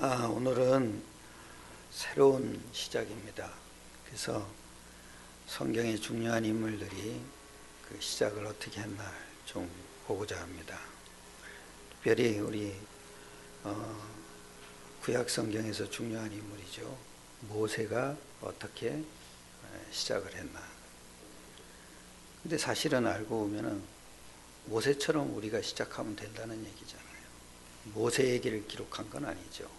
오늘은 새로운 시작입니다. 그래서 성경의 중요한 인물들이 그 시작을 어떻게 했나 좀 보고자 합니다. 특별히 우리 구약 성경에서 중요한 인물이죠. 모세가 어떻게 시작을 했나. 근데 사실은 알고 보면은 모세처럼 우리가 시작하면 된다는 얘기잖아요. 모세 얘기를 기록한 건 아니죠.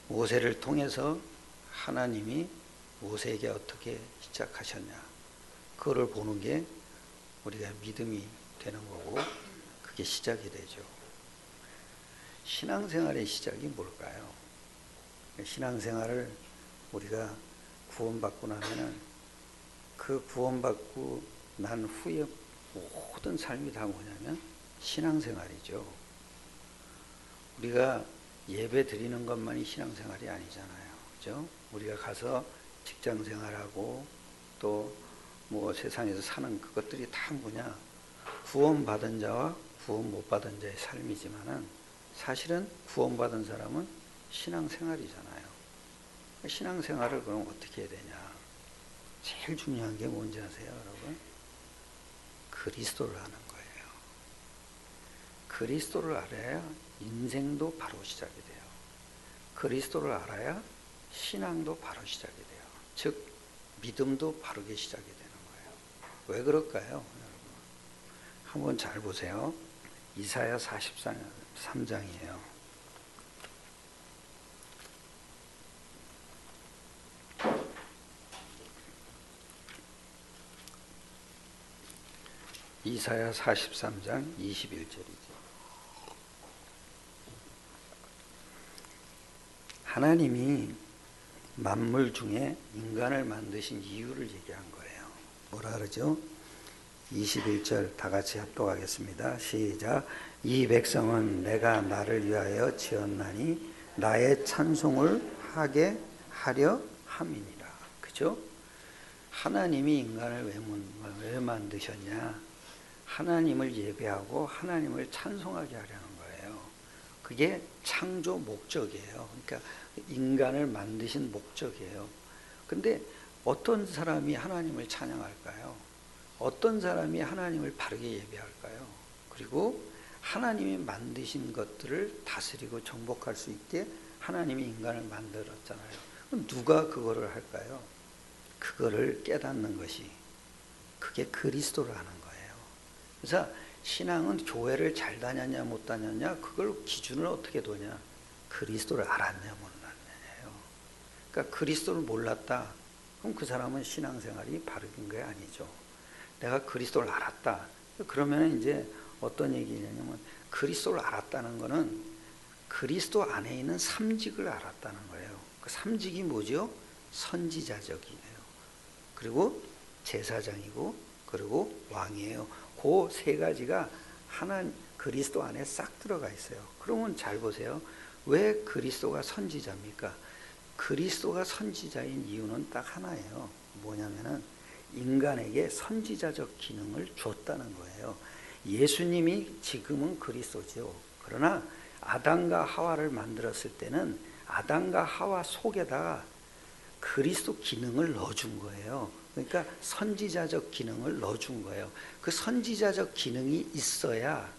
모세를 통해서 하나님이 모세에게 어떻게 시작하셨냐, 그거를 보는 게 우리가 믿음이 되는 거고, 그게 시작이 되죠. 신앙생활의 시작이 뭘까요? 신앙생활을 우리가 구원받고 나면은 그 구원받고 난 후에 모든 삶이 다 뭐냐면 신앙생활이죠. 우리가 예배 드리는 것만이 신앙생활이 아니잖아요. 그죠? 우리가 가서 직장생활하고 또 뭐 세상에서 사는 그것들이 다 뭐냐, 구원받은 자와 구원 못 받은 자의 삶이지만은 사실은 구원받은 사람은 신앙생활이잖아요. 신앙생활을 그럼 어떻게 해야 되냐? 제일 중요한 게 뭔지 아세요, 여러분? 그리스도를 아는 거예요. 그리스도를 알아야 인생도 바로 시작이 돼요. 그리스도를 알아야 신앙도 바로 시작이 돼요. 즉 믿음도 바르게 시작이 되는 거예요. 왜 그럴까요, 여러분? 한번 잘 보세요. 이사야 43장이에요. 이사야 43장 21절이죠. 하나님이 만물 중에 인간을 만드신 이유를 얘기한 거예요. 뭐라 그러죠? 21절 다 같이 합독하겠습니다. 시작. 이 백성은 내가 나를 위하여 지었나니 나의 찬송을 하게 하려 함이니라. 그죠? 하나님이 인간을 왜 만드셨냐? 하나님을 예배하고 하나님을 찬송하게 하려는 거예요. 그게 창조 목적이에요. 그러니까 인간을 만드신 목적이에요. 근데 어떤 사람이 하나님을 찬양할까요? 어떤 사람이 하나님을 바르게 예배할까요? 그리고 하나님이 만드신 것들을 다스리고 정복할 수 있게 하나님이 인간을 만들었잖아요. 그럼 누가 그거를 할까요? 그거를 깨닫는 것이, 그게 그리스도를 아는 거예요. 그래서 신앙은 교회를 잘 다녔냐 못 다녔냐 그걸 기준을 어떻게 두냐? 그리스도를 알았냐 몰랐냐예요. 그러니까 그리스도를 몰랐다, 그럼 그 사람은 신앙생활이 바른 게 아니죠. 내가 그리스도를 알았다, 그러면 이제 어떤 얘기냐면, 그리스도를 알았다는 거는 그리스도 안에 있는 삼직을 알았다는 거예요. 그 삼직이 뭐죠? 선지자적이에요. 그리고 제사장이고 그리고 왕이에요. 그 세 가지가 하나님 그리스도 안에 싹 들어가 있어요. 그러면 잘 보세요. 왜 그리스도가 선지자입니까? 그리스도가 선지자인 이유는 딱 하나예요. 뭐냐면은 인간에게 선지자적 기능을 줬다는 거예요. 예수님이 지금은 그리스도죠. 그러나 아담과 하와를 만들었을 때는 아담과 하와 속에다가 그리스도 기능을 넣어준 거예요. 그러니까 선지자적 기능을 넣어준 거예요. 그 선지자적 기능이 있어야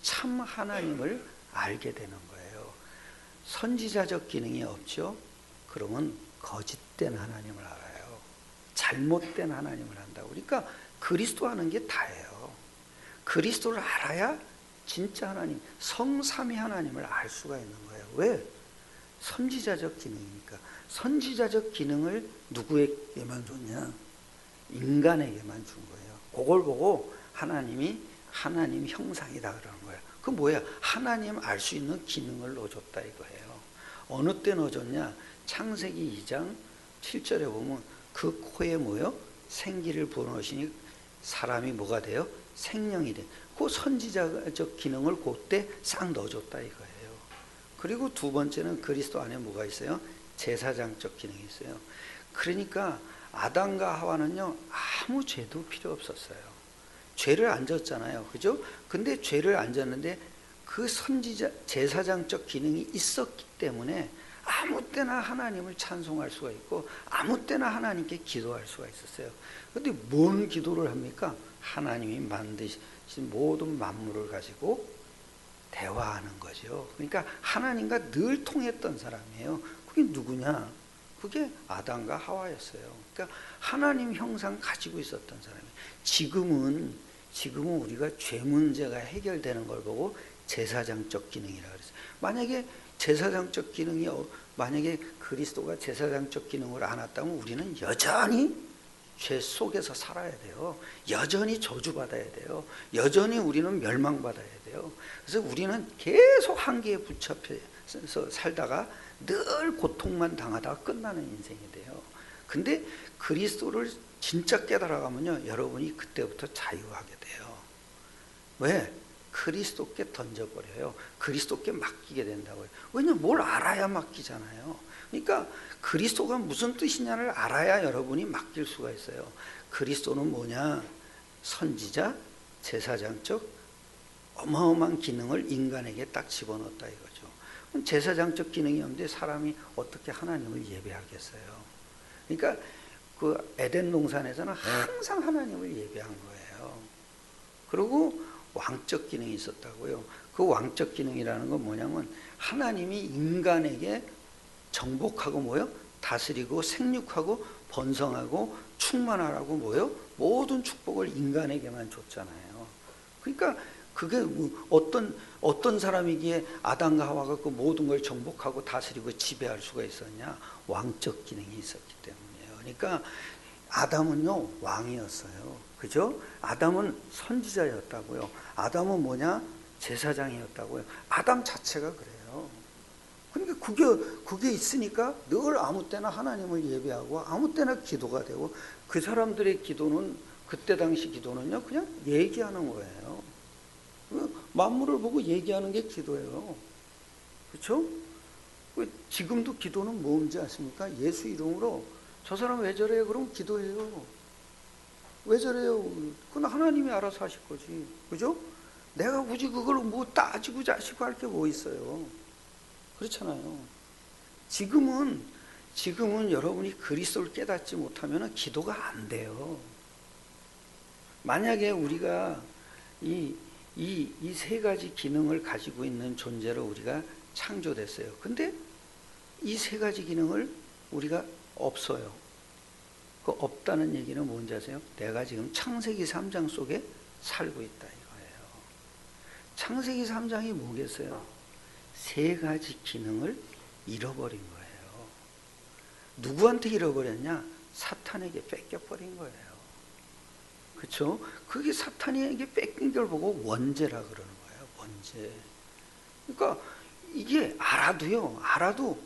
참 하나님을 알게 되는 거예요. 선지자적 기능이 없죠? 그러면 거짓된 하나님을 알아요. 잘못된 하나님을 안다고. 그러니까 그리스도 아는 게 다예요. 그리스도를 알아야 진짜 하나님, 성삼위 하나님을 알 수가 있는 거예요. 왜? 선지자적 기능이니까. 선지자적 기능을 누구에게만 줬냐? 인간에게만 준 거예요. 그걸 보고 하나님이 하나님 형상이다 그러는 거예요. 그 뭐야? 하나님 알 수 있는 기능을 넣어줬다 이거예요. 어느 때 넣어줬냐? 창세기 2장 7절에 보면 그 코에 뭐요? 생기를 불어넣으시니 사람이 뭐가 돼요? 생명이 돼. 그 선지자적 기능을 그때 싹 넣어줬다 이거예요. 그리고 두 번째는 그리스도 안에 뭐가 있어요? 제사장적 기능이 있어요. 그러니까 아담과 하와는요 아무 죄도 필요 없었어요. 죄를 안 졌잖아요. 그죠? 근데 죄를 안 졌는데 그 선지자 제사장적 기능이 있었기 때문에 아무 때나 하나님을 찬송할 수가 있고 아무 때나 하나님께 기도할 수가 있었어요. 그런데 뭔 기도를 합니까? 하나님이 만드신 모든 만물을 가지고 대화하는 거죠. 그러니까 하나님과 늘 통했던 사람이에요. 그게 누구냐? 그게 아담과 하와였어요. 그러니까 하나님 형상 가지고 있었던 사람이에요. 지금은 우리가 죄 문제가 해결되는 걸 보고 제사장적 기능이라 그랬어요. 만약에 제사장적 기능이 만약에 그리스도가 제사장적 기능을 안 했다면 우리는 여전히 죄 속에서 살아야 돼요. 여전히 저주받아야 돼요. 여전히 우리는 멸망받아야 돼요. 그래서 우리는 계속 한계에 붙잡혀서 살다가 늘 고통만 당하다가 끝나는 인생이 돼요. 근데 그리스도를 진짜 깨달아가면요, 여러분이 그때부터 자유하게 돼요. 왜? 그리스도께 던져버려요. 그리스도께 맡기게 된다고요. 왜냐면 뭘 알아야 맡기잖아요. 그러니까 그리스도가 무슨 뜻이냐를 알아야 여러분이 맡길 수가 있어요. 그리스도는 뭐냐? 선지자, 제사장적 어마어마한 기능을 인간에게 딱 집어넣었다 이거죠. 제사장적 기능이 없는데 사람이 어떻게 하나님을 예배하겠어요? 그러니까 그 에덴 동산에서는 항상 하나님을 예배한 거예요. 그리고 왕적 기능이 있었다고요. 그 왕적 기능이라는 건 뭐냐면 하나님이 인간에게 정복하고 뭐요? 다스리고 생육하고 번성하고 충만하라고 뭐요? 모든 축복을 인간에게만 줬잖아요. 그러니까 그게 어떤 사람이기에 아담과 하와가 그 모든 걸 정복하고 다스리고 지배할 수가 있었냐? 왕적 기능이 있었기 때문이에요. 그러니까 아담은요, 왕이었어요. 그죠? 아담은 선지자였다고요. 아담은 뭐냐? 제사장이었다고요. 아담 자체가 그래요. 그러니까 그게 있으니까 늘 아무 때나 하나님을 예배하고 아무 때나 기도가 되고 그 사람들의 기도는 그때 당시 기도는요, 그냥 얘기하는 거예요. 만물을 보고 얘기하는 게 기도예요. 그렇죠? 지금도 기도는 뭔지 아십니까? 예수 이름으로 저 사람 왜 저래요? 그럼 기도해요. 왜 저래요? 그건 하나님이 알아서 하실 거지. 그죠? 내가 굳이 그걸 뭐 따지고 자시고 할 게 뭐 있어요. 그렇잖아요. 지금은 여러분이 그리스도를 깨닫지 못하면 기도가 안 돼요. 만약에 우리가 이 세 가지 기능을 가지고 있는 존재로 우리가 창조됐어요. 근데 이 세 가지 기능을 우리가 없어요. 그 없다는 얘기는 뭔지 아세요? 내가 지금 창세기 3장 속에 살고 있다 이거예요. 창세기 3장이 뭐겠어요? 세 가지 기능을 잃어버린 거예요. 누구한테 잃어버렸냐? 사탄에게 뺏겨버린 거예요. 그렇죠? 그게 사탄에게 뺏긴 걸 보고 원죄라 그러는 거예요. 원죄. 그러니까 이게 알아도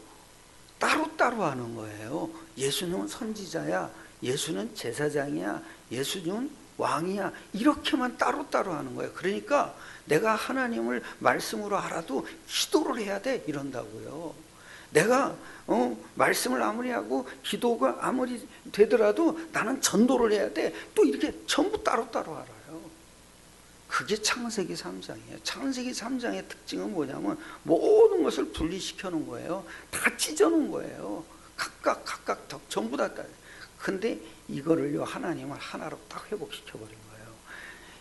따로따로 하는 거예요. 예수님은 선지자야, 예수는 제사장이야, 예수님은 왕이야, 이렇게만 따로따로 하는 거예요. 그러니까 내가 하나님을 말씀으로 알아도 기도를 해야 돼 이런다고요. 내가 말씀을 아무리 하고 기도가 아무리 되더라도 나는 전도를 해야 돼. 또 이렇게 전부 따로따로 알아요. 그게 창세기 3장이에요. 창세기 3장의 특징은 뭐냐면 모든 것을 분리시켜 놓은 거예요. 다 찢어 놓은 거예요. 각각 전부 다. 근데 이거를요, 하나님은 하나로 딱 회복시켜 버린 거예요.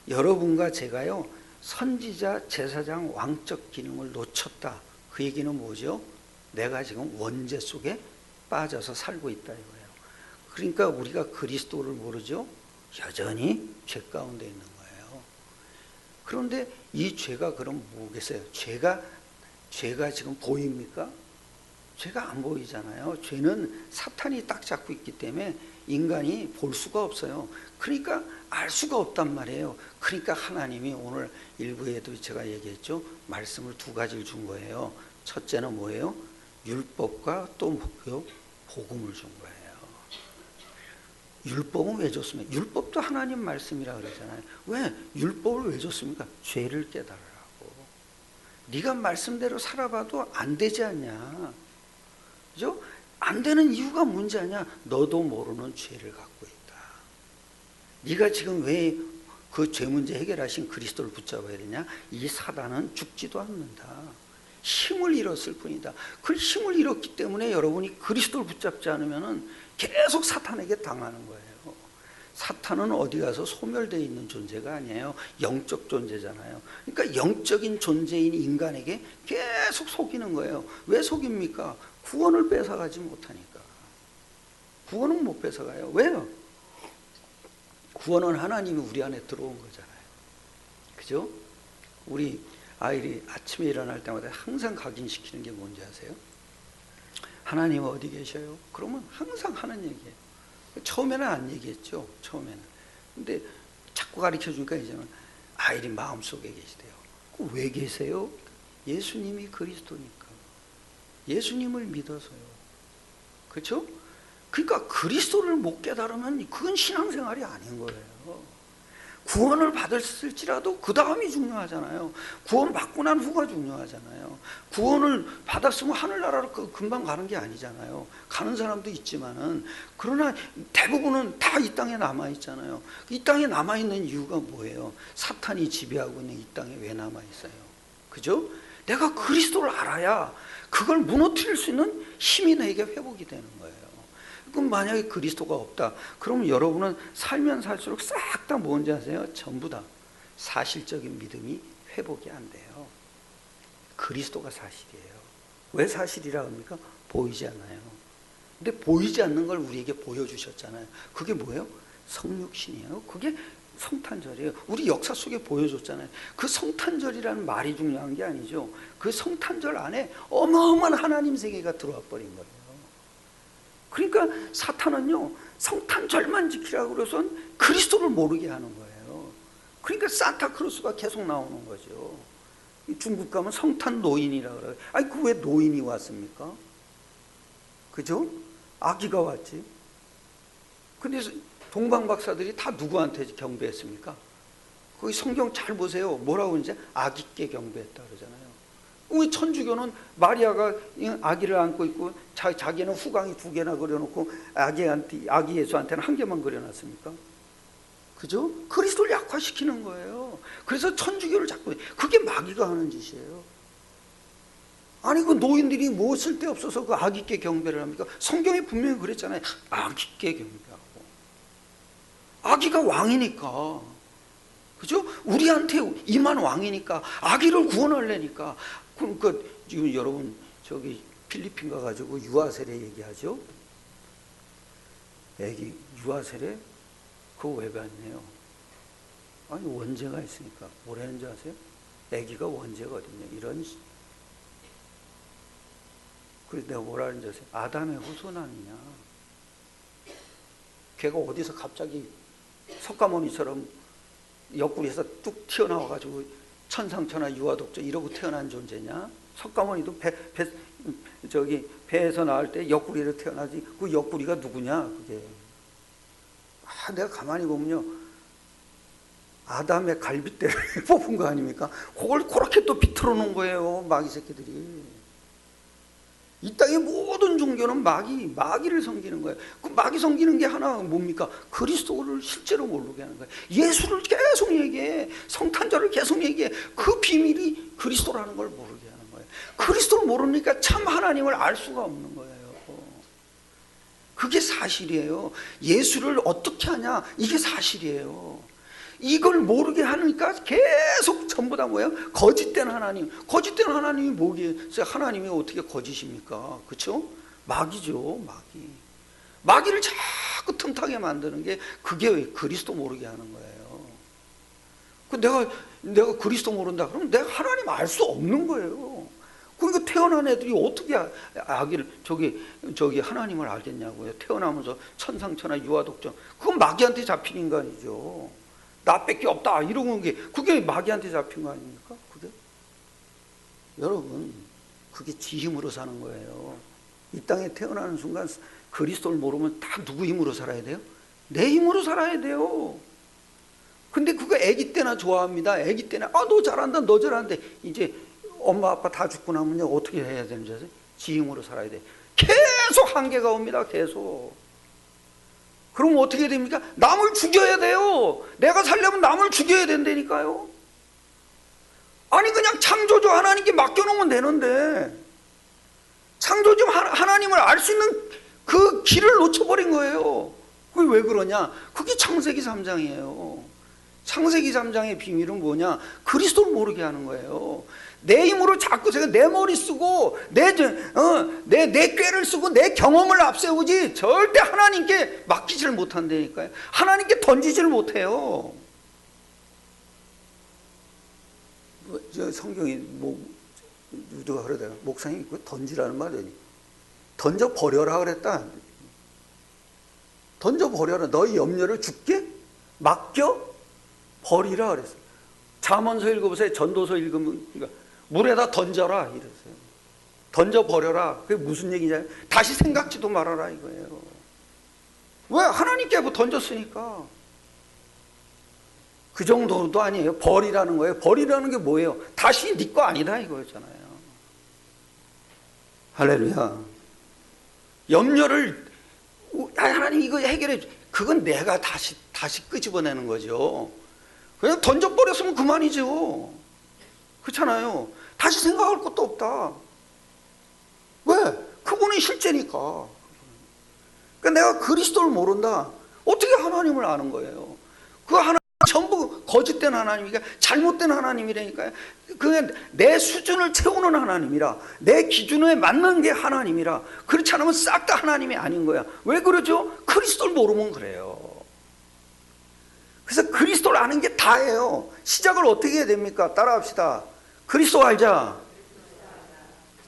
여러분과 제가요, 선지자, 제사장, 왕적 기능을 놓쳤다. 그 얘기는 뭐죠? 내가 지금 원죄 속에 빠져서 살고 있다 이거예요. 그러니까 우리가 그리스도를 모르죠? 여전히 죄 가운데 있는 거예요. 그런데 이 죄가 그럼 뭐겠어요? 죄가 지금 보입니까? 죄가 안 보이잖아요. 죄는 사탄이 딱 잡고 있기 때문에 인간이 볼 수가 없어요. 그러니까 알 수가 없단 말이에요. 그러니까 하나님이 오늘 일부에도 제가 얘기했죠. 말씀을 두 가지를 준 거예요. 첫째는 뭐예요? 율법과 또 뭐요? 복음을 준 거예요. 율법은 왜 줬습니까? 율법도 하나님 말씀이라 그러잖아요. 왜? 율법을 왜 줬습니까? 죄를 깨달으라고. 네가 말씀대로 살아봐도 안 되지 않냐? 그죠? 안 되는 이유가 뭔지 아냐? 너도 모르는 죄를 갖고 있다. 네가 지금 왜 그 죄 문제 해결하신 그리스도를 붙잡아야 되냐? 이 사단은 죽지도 않는다. 힘을 잃었을 뿐이다. 그 힘을 잃었기 때문에 여러분이 그리스도를 붙잡지 않으면 계속 사탄에게 당하는 거예요. 사탄은 어디 가서 소멸되어 있는 존재가 아니에요. 영적 존재잖아요. 그러니까 영적인 존재인 인간에게 계속 속이는 거예요. 왜 속입니까? 구원을 뺏어가지 못하니까. 구원은 못 뺏어가요. 왜요? 구원은 하나님이 우리 안에 들어온 거잖아요. 그죠? 우리 아이들이 아침에 일어날 때마다 항상 각인시키는 게 뭔지 아세요? 하나님 어디 계셔요? 그러면 항상 하는 얘기예요. 처음에는 안 얘기했죠. 처음에는. 근데 자꾸 가르쳐주니까 이제는 아이들이 마음속에 계시대요. 왜 계세요? 예수님이 그리스도니까. 예수님을 믿어서요. 그렇죠? 그러니까 그리스도를 못 깨달으면 그건 신앙생활이 아닌 거예요. 구원을 받았을지라도 그 다음이 중요하잖아요. 구원 받고 난 후가 중요하잖아요. 구원을 받았으면 하늘나라로 금방 가는 게 아니잖아요. 가는 사람도 있지만은, 그러나 대부분은 다 이 땅에 남아 있잖아요. 이 땅에 남아 있는 이유가 뭐예요? 사탄이 지배하고 있는 이 땅에 왜 남아 있어요? 그죠? 내가 그리스도를 알아야 그걸 무너뜨릴 수 있는 힘이 내게 회복이 되는 거예요. 그럼 만약에 그리스도가 없다, 그러면 여러분은 살면 살수록 싹 다 뭔지 아세요? 전부 다 사실적인 믿음이 회복이 안 돼요. 그리스도가 사실이에요. 왜 사실이라 합니까? 보이지 않아요. 근데 보이지 않는 걸 우리에게 보여주셨잖아요. 그게 뭐예요? 성육신이에요. 그게 성탄절이에요. 우리 역사 속에 보여줬잖아요. 그 성탄절이라는 말이 중요한 게 아니죠. 그 성탄절 안에 어마어마한 하나님 세계가 들어와 버린 거예요. 그러니까 사탄은요, 성탄절만 지키라고 그래서는 그리스도를 모르게 하는 거예요. 그러니까 산타크로스가 계속 나오는 거죠. 중국 가면 성탄 노인이라 그래요. 아니, 그 왜 노인이 왔습니까? 그죠? 아기가 왔지. 근데 동방 박사들이 다 누구한테 경배했습니까? 거기 성경 잘 보세요. 뭐라고 이제 아기께 경배했다 그러잖아요. 왜 천주교는 마리아가 아기를 안고 있고 자기는 후광이 2개나 그려놓고 아기 예수한테는 1개만 그려놨습니까? 그죠? 그리스도를 약화시키는 거예요. 그래서 천주교를 자꾸, 그게 마귀가 하는 짓이에요. 아니, 그 노인들이 뭐 쓸데없어서 그 아기께 경배를 합니까? 성경에 분명히 그랬잖아요. 아기께 경배하고. 아기가 왕이니까. 그죠? 우리한테 임한 왕이니까, 아기를 구원하려니까. 그러니까 지금 여러분 저기 필리핀 가가지고 유아 세례 얘기하죠. 애기 유아 세례 그거 왜 봤네요? 아니, 원죄가 있으니까. 뭐라는 줄 아세요? 애기가 원죄거든요. 이런. 그래서 내가 뭐라는 줄 아세요? 아담의 후손 아니냐. 걔가 어디서 갑자기 석가모니처럼 옆구리에서 뚝 튀어나와가지고 천상천하 유아독자 이러고 태어난 존재냐? 석가모니도 배에서 나올 때 옆구리로 태어나지. 그 옆구리가 누구냐? 그게. 내가 가만히 보면요, 아담의 갈빗대를 뽑은 거 아닙니까? 그걸 그렇게 또 비틀어 놓은 거예요, 마귀 새끼들이. 이 땅의 모든 종교는 마귀를 섬기는 거예요. 그 마귀 섬기는 게 하나 뭡니까? 그리스도를 실제로 모르게 하는 거예요. 예수를 계속 얘기해. 성탄절을 계속 얘기해. 그 비밀이 그리스도라는 걸 모르게 하는 거예요. 그리스도를 모르니까 참 하나님을 알 수가 없는 거예요. 그게 사실이에요. 예수를 어떻게 하냐? 이게 사실이에요. 이걸 모르게 하니까 계속 전부 다 뭐예요? 거짓된 하나님. 거짓된 하나님이 뭐겠어요? 하나님이 어떻게 거짓입니까? 그렇죠? 마귀죠, 마귀. 마귀를 자꾸 틈타게 만드는 게, 그게 왜 그리스도 모르게 하는 거예요. 내가 그리스도 모른다 그러면 내가 하나님 알 수 없는 거예요. 그러니까 태어난 애들이 어떻게 아기를 저기 하나님을 알겠냐고요. 태어나면서 천상천하 유아독존. 그건 마귀한테 잡힌 인간이죠. 나밖에 없다 이러는 게, 그게 마귀한테 잡힌 거 아닙니까? 그게? 여러분, 그게 지 힘으로 사는 거예요. 이 땅에 태어나는 순간 그리스도를 모르면 다 누구 힘으로 살아야 돼요? 내 힘으로 살아야 돼요. 근데 그거 아기 때나 좋아합니다. 아기 때나 너 잘한다, 너 잘한다. 이제 엄마 아빠 다 죽고 나면요, 어떻게 해야 되는지 아세요? 지 힘으로 살아야 돼. 계속 한계가 옵니다. 계속. 그럼 어떻게 됩니까? 남을 죽여야 돼요. 내가 살려면 남을 죽여야 된다니까요. 아니 그냥 창조주 하나님께 맡겨놓으면 되는데 창조주 하나님을 알 수 있는 그 길을 놓쳐버린 거예요. 그게 왜 그러냐? 그게 창세기 3장이에요. 창세기 3장의 비밀은 뭐냐? 그리스도를 모르게 하는 거예요. 내 힘으로 자꾸 제가 내 머리 쓰고 내 꾀를 쓰고 내 경험을 앞세우지 절대 하나님께 맡기지를 못한다니까요. 하나님께 던지지를 못해요. 저 성경이 누가 그러다 목사님이 던지라는 말이 던져버려라 그랬다. 던져버려라. 너희 염려를 주께 맡겨버리라 그랬어요. 잠언서 읽어보세요. 전도서 읽으면 그러니까 물에다 던져라 이랬어요. 던져버려라. 그게 무슨 얘기냐? 다시 생각지도 말아라 이거예요. 왜? 하나님께 뭐 던졌으니까. 그 정도도 아니에요. 버리라는 거예요. 버리라는 게 뭐예요? 다시 네 거 아니다 이거였잖아요. 할렐루야. 염려를 하나님 이거 해결해. 그건 내가 다시 끄집어내는 거죠. 그냥 던져버렸으면 그만이죠. 그렇잖아요. 다시 생각할 것도 없다. 왜? 그분이 실제니까. 그러니까 내가 그리스도를 모른다. 어떻게 하나님을 아는 거예요? 그 하나님 전부 거짓된 하나님이니까 잘못된 하나님이라니까요. 그냥 내 수준을 채우는 하나님이라 내 기준에 맞는 게 하나님이라 그렇지 않으면 싹 다 하나님이 아닌 거야. 왜 그러죠? 그리스도를 모르면 그래요. 그래서 그리스도를 아는 게 다예요. 시작을 어떻게 해야 됩니까? 따라합시다. 그리스도 알자.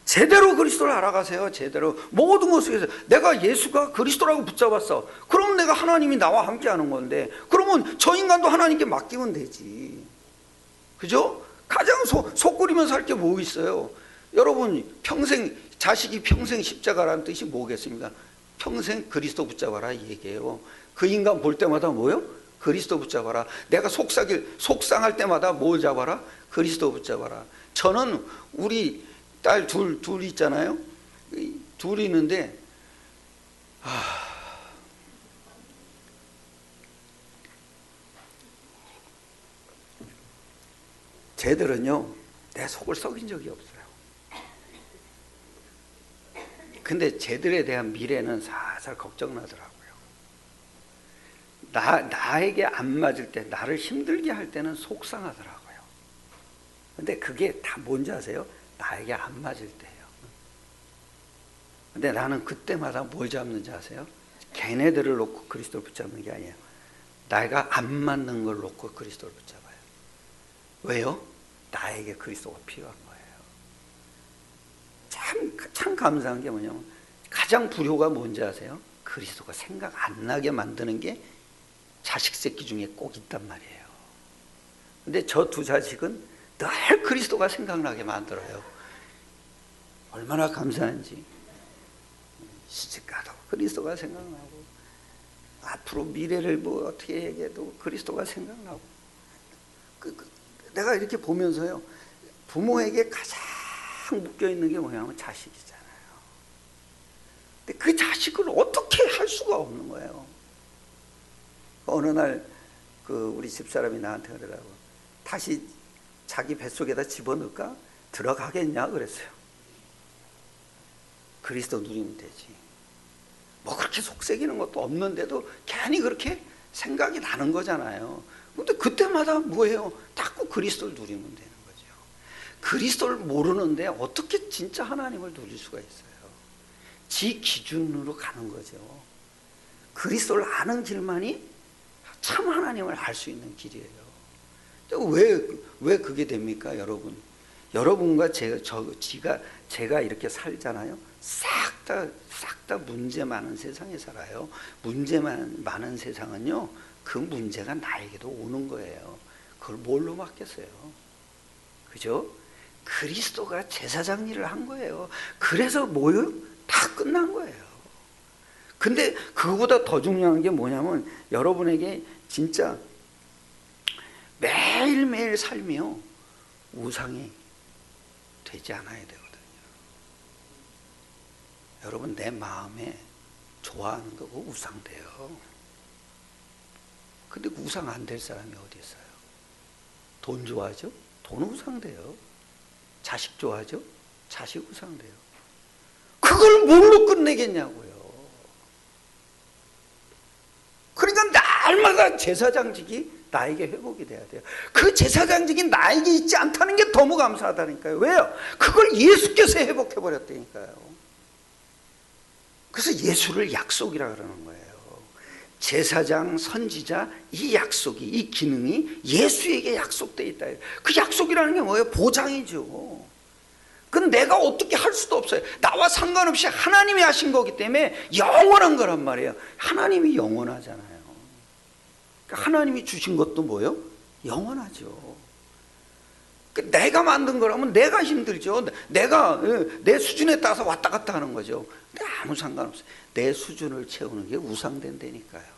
제대로 그리스도를 알아가세요. 제대로 모든 것을. 내가 예수가 그리스도라고 붙잡았어. 그럼 내가 하나님이 나와 함께 하는 건데 그러면 저 인간도 하나님께 맡기면 되지. 그죠? 가장 속 끓이면서 할 게 뭐 있어요? 여러분 평생 자식이 평생 십자가라는 뜻이 뭐겠습니까? 평생 그리스도 붙잡아라 이 얘기예요. 그 인간 볼 때마다 뭐요? 그리스도 붙잡아라. 내가 속상할 때마다 뭘 잡아라? 그리스도 붙잡아라. 저는 우리 딸 둘 있잖아요. 둘 있는데 쟤들은요 내 속을 썩인 적이 없어요. 근데 쟤들에 대한 미래는 살살 걱정나더라고요. 나에게 안 맞을 때 나를 힘들게 할 때는 속상하더라고요. 근데 그게 다 뭔지 아세요? 나에게 안 맞을 때예요. 근데 나는 그때마다 뭘 잡는지 아세요? 걔네들을 놓고 그리스도를 붙잡는 게 아니에요. 내가 안 맞는 걸 놓고 그리스도를 붙잡아요. 왜요? 나에게 그리스도가 필요한 거예요. 참 감사한 게 뭐냐면 가장 불효가 뭔지 아세요? 그리스도가 생각 안 나게 만드는 게 자식 새끼 중에 꼭 있단 말이에요. 근데 저 두 자식은 늘 그리스도가 생각나게 만들어요. 얼마나 감사한지. 시집가도 그리스도가 생각나고 앞으로 미래를 뭐 어떻게 얘기해도 그리스도가 생각나고 내가 이렇게 보면서요 부모에게 가장 묶여있는 게 뭐냐면 자식이잖아요. 근데 그 자식을 어떻게 할 수가 없는 거예요. 어느 날 우리 집사람이 나한테 그러더라고. 다시 자기 뱃속에다 집어넣을까? 들어가겠냐? 그랬어요. 그리스도 누리면 되지. 뭐 그렇게 속색이는 것도 없는데도 괜히 그렇게 생각이 나는 거잖아요. 근데 그때마다 뭐예요? 자꾸 그리스도를 누리면 되는 거죠. 그리스도를 모르는데 어떻게 진짜 하나님을 누릴 수가 있어요? 지 기준으로 가는 거죠. 그리스도를 아는 길만이 참 하나님을 알 수 있는 길이에요. 왜 그게 됩니까, 여러분? 여러분과 제가 이렇게 살잖아요. 싹 다 문제 많은 세상에 살아요. 문제 많은 세상은요, 그 문제가 나에게도 오는 거예요. 그걸 뭘로 맡겼어요? 그죠? 그리스도가 제사장 일을 한 거예요. 그래서 뭐요? 다 끝난 거예요. 근데 그거보다 더 중요한 게 뭐냐면 여러분에게 진짜 매일매일 삶이요 우상이 되지 않아야 되거든요. 여러분 내 마음에 좋아하는 거 우상 돼요. 근데 우상 안 될 사람이 어디 있어요? 돈 좋아하죠? 돈 우상돼요. 자식 좋아하죠? 자식 우상돼요. 그걸 뭘로 끝내겠냐고요. 그러니까 날마다 제사장직이 나에게 회복이 돼야 돼요. 그 제사장직이 나에게 있지 않다는 게 너무 감사하다니까요. 왜요? 그걸 예수께서 회복해버렸다니까요. 그래서 예수를 약속이라 그러는 거예요. 제사장, 선지자, 이 약속이, 이 기능이 예수에게 약속되어 있다. 그 약속이라는 게 뭐예요? 보장이죠. 그건 내가 어떻게 할 수도 없어요. 나와 상관없이 하나님이 하신 거기 때문에 영원한 거란 말이에요. 하나님이 영원하잖아요. 그러니까 하나님이 주신 것도 뭐예요? 영원하죠. 내가 만든 거라면 내가 힘들죠. 내가 내 수준에 따라서 왔다 갔다 하는 거죠. 근데 아무 상관없어요. 내 수준을 채우는 게 우상된다니까요.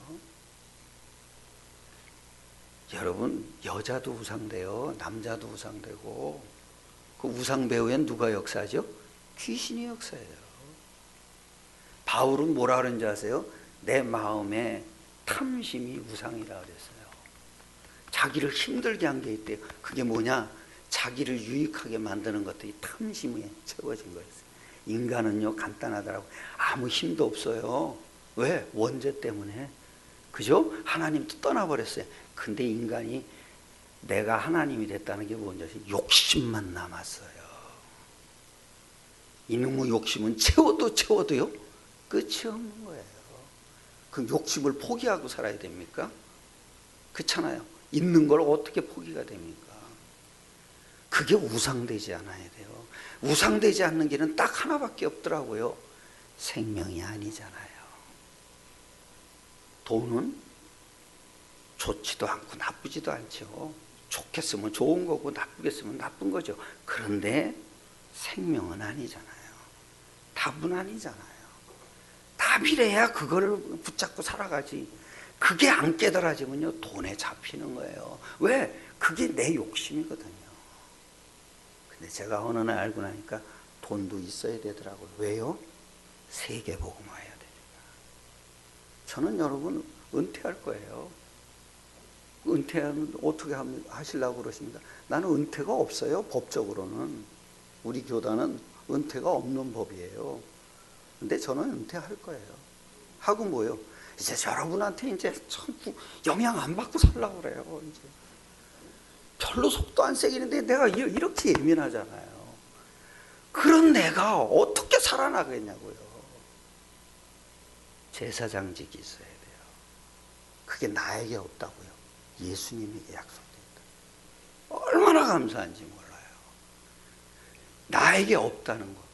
여러분, 여자도 우상돼요. 남자도 우상되고. 그 우상 배후엔 누가 역사하죠? 귀신이 역사해요. 바울은 뭐라 그런지 아세요? 내 마음에 탐심이 우상이라 그랬어요. 자기를 힘들게 한 게 있대요. 그게 뭐냐? 자기를 유익하게 만드는 것들이 탐심에 채워진 거였어요. 인간은요, 간단하더라고. 아무 힘도 없어요. 왜? 원죄 때문에. 그죠? 하나님도 떠나버렸어요. 근데 인간이 내가 하나님이 됐다는 게 뭔지 욕심만 남았어요. 이놈의 욕심은 채워도요 끝이 없는 거예요. 그 욕심을 포기하고 살아야 됩니까? 그렇잖아요. 있는 걸 어떻게 포기가 됩니까? 그게 우상되지 않아야 돼요. 우상되지 않는 길은 딱 하나밖에 없더라고요. 생명이 아니잖아요. 돈은 좋지도 않고 나쁘지도 않죠. 좋게 쓰면 좋은 거고 나쁘게 쓰면 나쁜 거죠. 그런데 생명은 아니잖아요. 답은 아니잖아요. 답이래야 그거를 붙잡고 살아가지. 그게 안 깨달아지면요, 돈에 잡히는 거예요. 왜? 그게 내 욕심이거든요. 근데 제가 어느 날 알고 나니까 돈도 있어야 되더라고요. 왜요? 세계복음화해야 되니까. 저는 여러분 은퇴할 거예요. 은퇴하면 어떻게 하시려고 그러십니까? 나는 은퇴가 없어요. 법적으로는. 우리 교단은 은퇴가 없는 법이에요. 근데 저는 은퇴할 거예요. 하고 뭐요? 이제 여러분한테 이제 참 영향 안 받고 살려고 그래요. 이제 별로 속도 안 세기는데 내가 이렇게 예민하잖아요. 그런 내가 어떻게 살아나겠냐고요. 제사장직이 있어야 돼요. 그게 나에게 없다고요. 예수님에게 약속됐다. 얼마나 감사한지 몰라요. 나에게 없다는 거.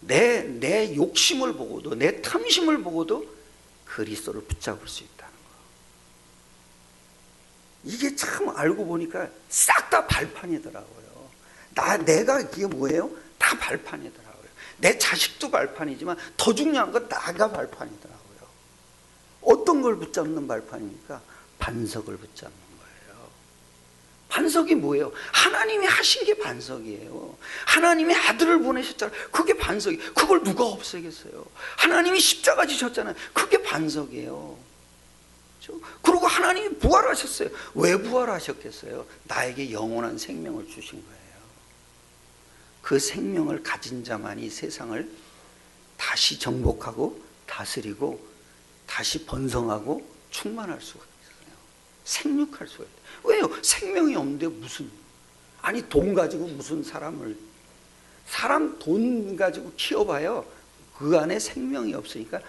내 욕심을 보고도, 내 탐심을 보고도 그리스도를 붙잡을 수 있다는 거. 이게 참 알고 보니까 싹 다 발판이더라고요. 내가 이게 뭐예요? 다 발판이더라고요. 내 자식도 발판이지만 더 중요한 건 나가 발판이더라고요. 어떤 걸 붙잡는 발판입니까? 반석을 붙잡는 거예요. 반석이 뭐예요? 하나님이 하신 게 반석이에요. 하나님이 아들을 보내셨잖아요. 그게 반석이. 그걸 누가 없애겠어요? 하나님이 십자가 지셨잖아요. 그게 반석이에요. 그렇죠? 그리고 하나님이 부활하셨어요. 왜 부활하셨겠어요? 나에게 영원한 생명을 주신 거예요. 그 생명을 가진 자만이 세상을 다시 정복하고 다스리고 다시 번성하고 충만할 수가 있어요. 생육할 수가 있어요. 왜요? 생명이 없는데 무슨, 아니 돈 가지고 무슨 사람 돈 가지고 키워봐요. 그 안에 생명이 없으니까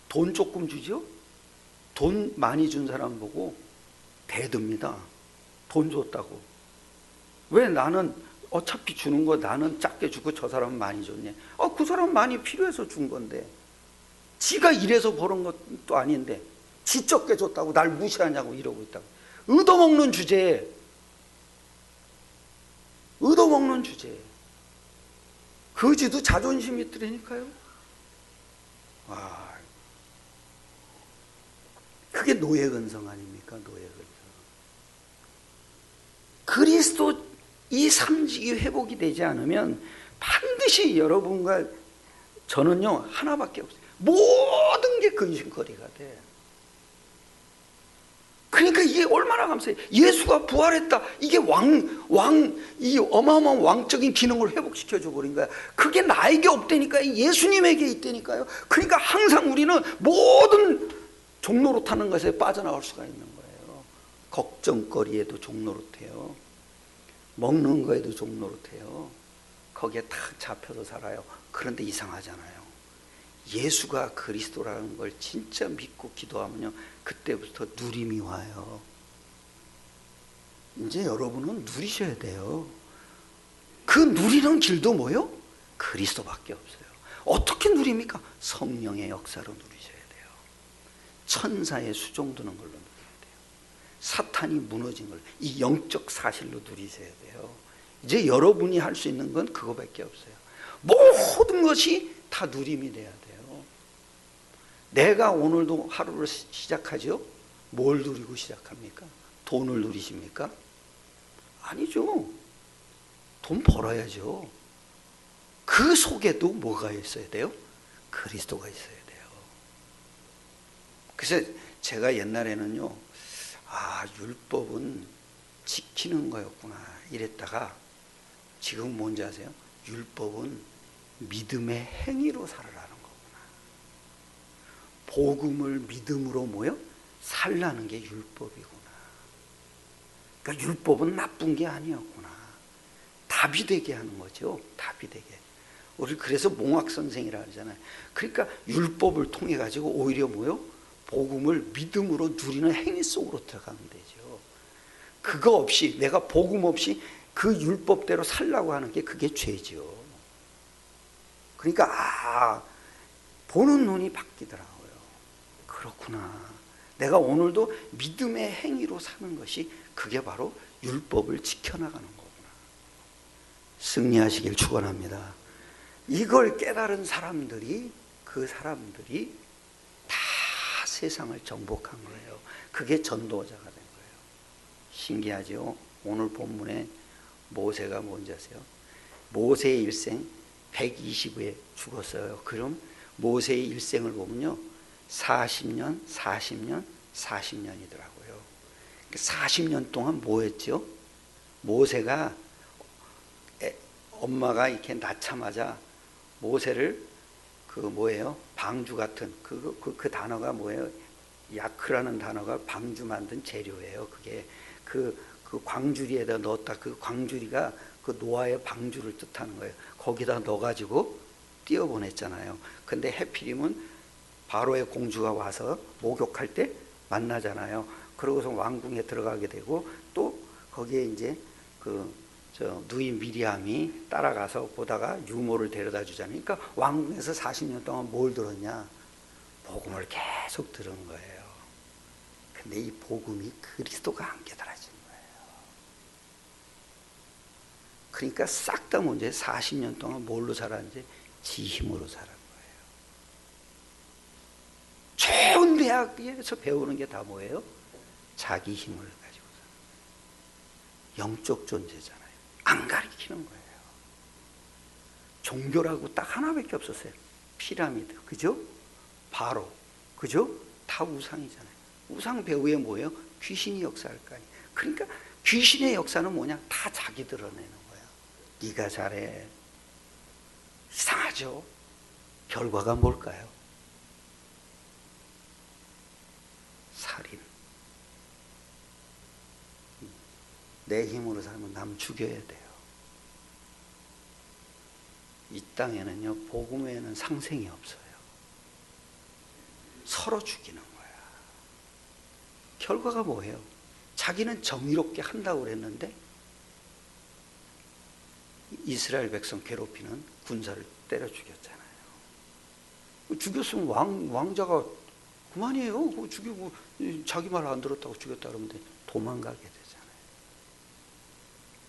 돈 조금 주죠? 돈 많이 준 사람 보고 대듭니다. 돈 줬다고. 왜 나는 어차피 주는 거 나는 작게 주고 저 사람은 많이 줬냐? 그 사람 많이 필요해서 준 건데. 지가 이래서 버는 것도 아닌데 지 적게 줬다고 날 무시하냐고 이러고 있다고. 얻어먹는 주제에 거지도 자존심이 있더라니까요. 와, 그게 노예근성 아닙니까? 노예근성. 그리스도 이 삼직이 회복이 되지 않으면 반드시 여러분과 저는요 하나밖에 없어요. 모든 게 근심거리가 돼. 그러니까 이게 얼마나 감사해. 예수가 부활했다. 이게 이 어마어마한 왕적인 기능을 회복시켜줘 버린 거야. 그게 나에게 없다니까요. 예수님에게 있다니까요. 그러니까 항상 우리는 모든 종노릇하는 것에 빠져나갈 수가 있는 거예요. 걱정거리에도 종노릇해요. 먹는 거에도 종노릇해요. 거기에 탁 잡혀서 살아요. 그런데 이상하잖아요. 예수가 그리스도라는 걸 진짜 믿고 기도하면요, 그때부터 누림이 와요. 이제 여러분은 누리셔야 돼요. 그 누리는 길도 뭐요? 그리스도밖에 없어요. 어떻게 누립니까? 성령의 역사로 누리셔야 돼요. 천사의 수종드는 걸로 누려야 돼요. 사탄이 무너진 걸, 이 영적 사실로 누리셔야 돼요. 이제 여러분이 할 수 있는 건 그거밖에 없어요. 모든 것이 다 누림이 돼야 돼요. 내가 오늘도 하루를 시작하죠? 뭘 누리고 시작합니까? 돈을 누리십니까? 아니죠. 돈 벌어야죠. 그 속에도 뭐가 있어야 돼요? 그리스도가 있어야 돼요. 그래서 제가 옛날에는요, 율법은 지키는 거였구나 이랬다가 지금 뭔지 아세요? 율법은 믿음의 행위로 살아라는 거구나. 복음을 믿음으로 살라는 게 율법이구나. 그러니까 율법은 나쁜 게 아니었구나. 답이 되게 하는 거죠. 답이 되게. 우리 그래서 몽학선생이라 하잖아요. 그러니까 율법을 통해 가지고 오히려 복음을 믿음으로 누리는 행위 속으로 들어가면 되죠. 그거 없이, 내가 복음 없이 그 율법대로 살라고 하는 게 그게 죄죠. 그러니까 보는 눈이 바뀌더라고요. 그렇구나. 내가 오늘도 믿음의 행위로 사는 것이 그게 바로 율법을 지켜나가는 거구나. 승리하시길 축원합니다. 이걸 깨달은 사람들이, 그 사람들이 다 세상을 정복한 거예요. 그게 전도자가 된 거예요. 신기하죠? 오늘 본문에 모세가 뭔지 아세요? 모세의 일생 120에 죽었어요. 그럼 모세의 일생을 보면요, 40년, 40년, 40년이더라고요. 40년 동안 뭐 했죠? 모세가 엄마가 이렇게 낳자마자 모세를 방주 같은 그 단어가 뭐예요? 야크라는 단어가 방주 만든 재료예요. 그게 그 광주리에다 넣었다. 그 광주리가 그 노아의 방주를 뜻하는 거예요. 거기다 넣어가지고 띄어보냈잖아요. 근데 해필이면 바로의 공주가 와서 목욕할 때 만나잖아요. 그러고서 왕궁에 들어가게 되고, 또 거기에 이제 누이 미리암이 따라가서 보다가 유모를 데려다 주잖아요. 그러니까 왕궁에서 40년 동안 뭘 들었냐? 복음을 계속 들은 거예요. 근데 이 복음이 그리스도가 안 깨달아진 거예요. 그러니까 싹 다 문제. 40년 동안 뭘로 살았는지 지 힘으로 살은 거예요. 좋은 대학에서 배우는 게 다 뭐예요? 자기 힘을 가지고 사는. 영적 존재잖아요. 안 가리키는 거예요. 종교라고 딱 하나밖에 없었어요. 피라미드, 그죠? 바로, 그죠? 다 우상이잖아요. 우상 배후에 뭐예요? 귀신이 역사할 거 아니에요. 그러니까 귀신의 역사는 뭐냐? 다 자기 드러내는 거야. 네가 잘해. 이상하죠? 결과가 뭘까요? 살인. 내 힘으로 살면 남 죽여야 돼요. 이 땅에는요, 복음 외에는 상생이 없어요. 서로 죽이는 거야. 결과가 뭐예요? 자기는 정의롭게 한다고 그랬는데 이스라엘 백성 괴롭히는 군사를 때려 죽였잖아요. 죽였으면 왕자가 그만이에요. 그거 죽이고 자기 말 안 들었다고 죽였다 그러면 도망가게 되잖아요.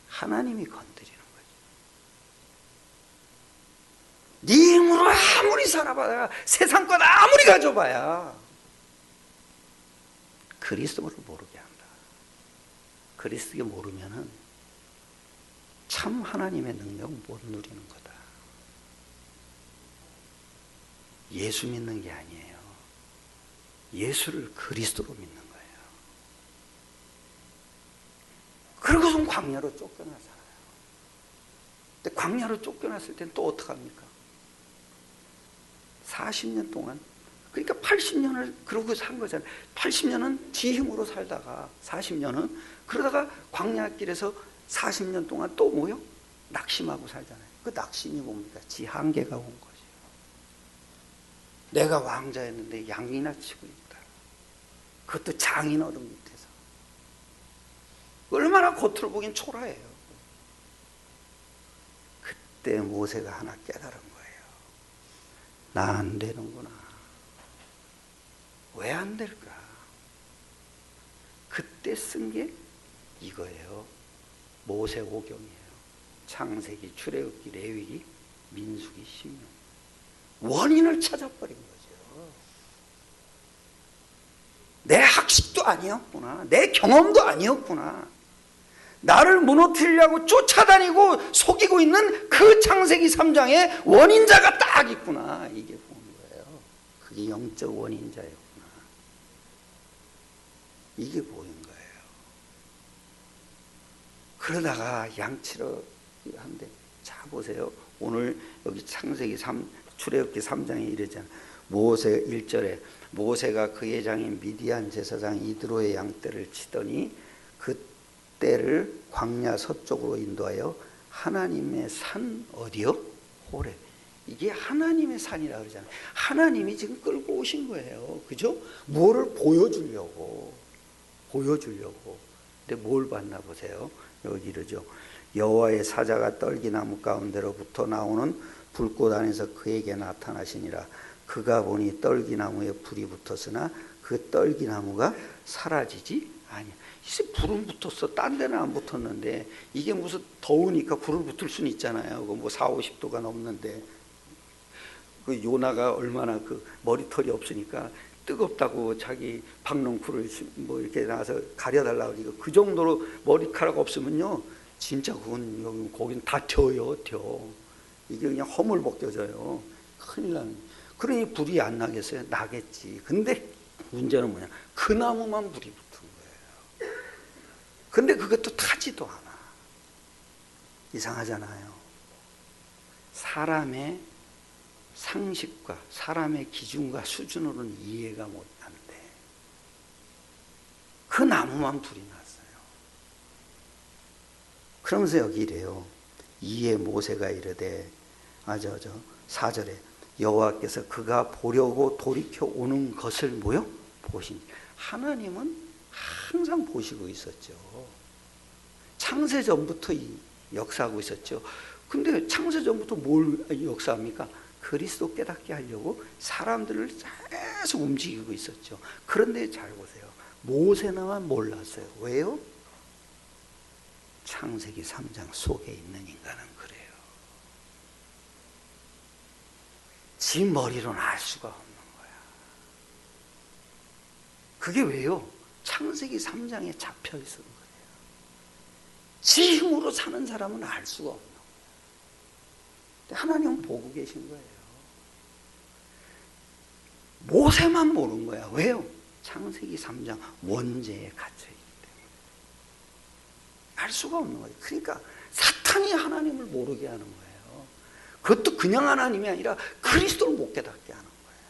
하나님이 건드리는 거죠. 네 힘으로 아무리 살아봐야, 세상 것 아무리 가져봐야 그리스도를 모르게 한다. 그리스도를 모르면은 참 하나님의 능력 못 누리는 거다. 예수 믿는 게 아니에요. 예수를 그리스도로 믿는 거예요. 광야로 쫓겨나 살아요. 근데 광야로 쫓겨났을 때는 또 어떡합니까? 40년 동안, 그러니까 80년을 그러고 산 거잖아요. 80년은 지 힘으로 살다가 40년은 그러다가 광야길에서 40년 동안 또 뭐요? 낙심하고 살잖아요. 그 낙심이 뭡니까? 지 한계가 온 거죠. 내가 왕자였는데 양이나 치고 있다. 그것도 장인 어른 밑에서. 얼마나 겉으로 보기엔 초라해요. 그때 모세가 하나 깨달은 거예요. 나 안 되는구나. 왜 안 될까? 그때 쓴 게 이거예요. 모세오경이에요. 창세기, 출애굽기, 레위기, 민수기, 신명. 원인을 찾아버린 거죠. 내 학식도 아니었구나. 내 경험도 아니었구나. 나를 무너뜨리려고 쫓아다니고 속이고 있는 그 창세기 3장에 원인자가 딱 있구나. 이게 보는 거예요. 그게 영적 원인자였구나. 이게 보인 거예요. 그러다가 양치러 한데, 자 보세요. 오늘 여기 창세기 3, 출애굽기 3장에 이러잖아요. 모세 1절에 모세가 그의 장인 미디안 제사장 이드로의 양떼를 치더니 그 떼를 광야 서쪽으로 인도하여 하나님의 산 어디요? 호렙. 이게 하나님의 산이라 그러잖아요. 하나님이 지금 끌고 오신 거예요. 그죠? 뭐를 보여주려고. 근데 뭘 봤나 보세요. 여기 이러죠. 여호와의 사자가 떨기나무 가운데로부터 나오는 불꽃 안에서 그에게 나타나시니라. 그가 보니 떨기나무에 불이 붙었으나 그 떨기나무가 사라지지 아니야. 이제 불은 붙었어. 딴 데는 안 붙었는데 이게 무슨 더우니까 불을 붙을 수는 있잖아요. 뭐 4, 50도가 넘는데 그 요나가 얼마나 그 머리털이 없으니까 뜨겁다고 자기 박넝쿨을 뭐 이렇게 나와서 가려달라고 그러니까 그 정도로 머리카락 없으면요 진짜 그건 여기 거긴 다 튀어요. 이게 그냥 허물 벗겨져요. 큰일 나는. 그러니 불이 안 나겠어요? 나겠지. 근데 문제는 뭐냐? 그 나무만 불이 붙은 거예요. 근데 그것도 타지도 않아. 이상하잖아요. 사람의 상식과 사람의 기준과 수준으로는 이해가 못 안 돼. 그 나무만 불이 났어요. 그러면서 여기 이래요. 이에 모세가 이르되 4절에 여호와께서 그가 보려고 돌이켜 오는 것을 뭐요? 보시니. 하나님은 항상 보시고 있었죠. 창세 전부터 역사하고 있었죠. 근데 창세 전부터 뭘 역사합니까? 그리스도 깨닫게 하려고 사람들을 계속 움직이고 있었죠. 그런데 잘 보세요. 모세나만 몰랐어요. 왜요? 창세기 3장 속에 있는 인간은 그래요. 지 머리로는 알 수가 없는 거야. 그게 왜요? 창세기 3장에 잡혀 있는 거예요. 지 힘으로 사는 사람은 알 수가 없는 거예요. 근데 하나님은 보고 계신 거예요. 모세만 모르는 거야. 왜요? 창세기 3장 원죄에 갇혀있기 때문에. 알 수가 없는 거예요. 그러니까 사탄이 하나님을 모르게 하는 거예요. 그것도 그냥 하나님이 아니라 그리스도를 못 깨닫게 하는 거예요.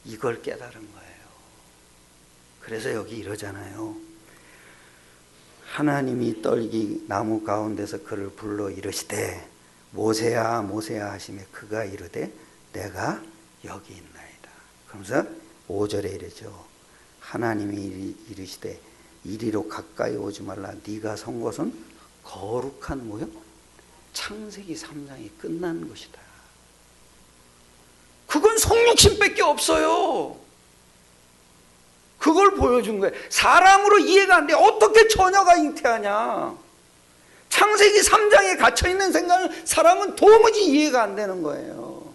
이걸 깨달은 거예요. 그래서 여기 이러잖아요. 하나님이 떨기 나무 가운데서 그를 불러 이르시되 모세야 모세야 하시매 그가 이르되 내가 여기 있나이다. 그러면서 5절에 이르죠. 하나님이 이르시되 이리로 가까이 오지 말라. 네가 선 곳은 거룩한 뭐요? 창세기 3장이 끝난 것이다. 그건 성육신밖에 없어요. 그걸 보여준 거예요. 사람으로 이해가 안 돼. 어떻게 처녀가 잉태하냐. 창세기 3장에 갇혀있는 생각은 사람은 도무지 이해가 안 되는 거예요.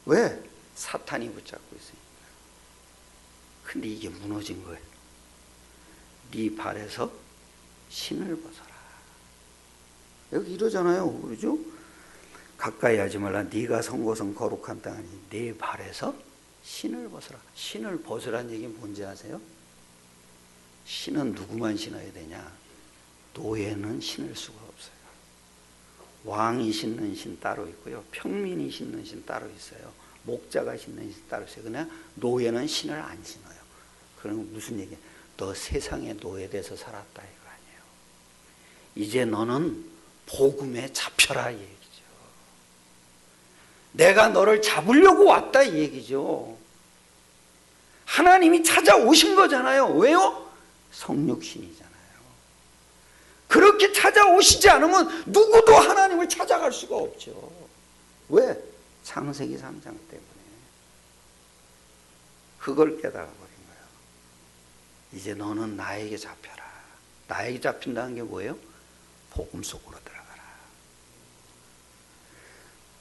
왜? 사탄이 붙잡고 있으니까. 근데 이게 무너진 거예요. 네 발에서 신을 벗어라. 여기 이러잖아요. 그러죠? 가까이 하지 말라. 네가 선 곳은 거룩한 땅이니 네 발에서 신을 벗어라. 신을 벗으라는 얘기는 뭔지 아세요? 신은 누구만 신어야 되냐? 노예는 신을 수가 없어요. 왕이 신는 신 따로 있고요, 평민이 신는 신 따로 있어요, 목자가 신는 신 따로 있어요. 그냥 노예는 신을 안 신어요. 그럼 무슨 얘기야? 너 세상에 노예돼서 살았다 이거 아니에요. 이제 너는 복음에 잡혀라 이 얘기죠. 내가 너를 잡으려고 왔다 이 얘기죠. 하나님이 찾아오신 거잖아요. 왜요? 성육신이잖아요. 그렇게 찾아오시지 않으면 누구도 하나님을 찾아갈 수가 없죠. 왜? 창세기 3장 때문에. 그걸 깨달아 버린 거예요. 이제 너는 나에게 잡혀라. 나에게 잡힌다는 게 뭐예요? 복음 속으로 들어가라.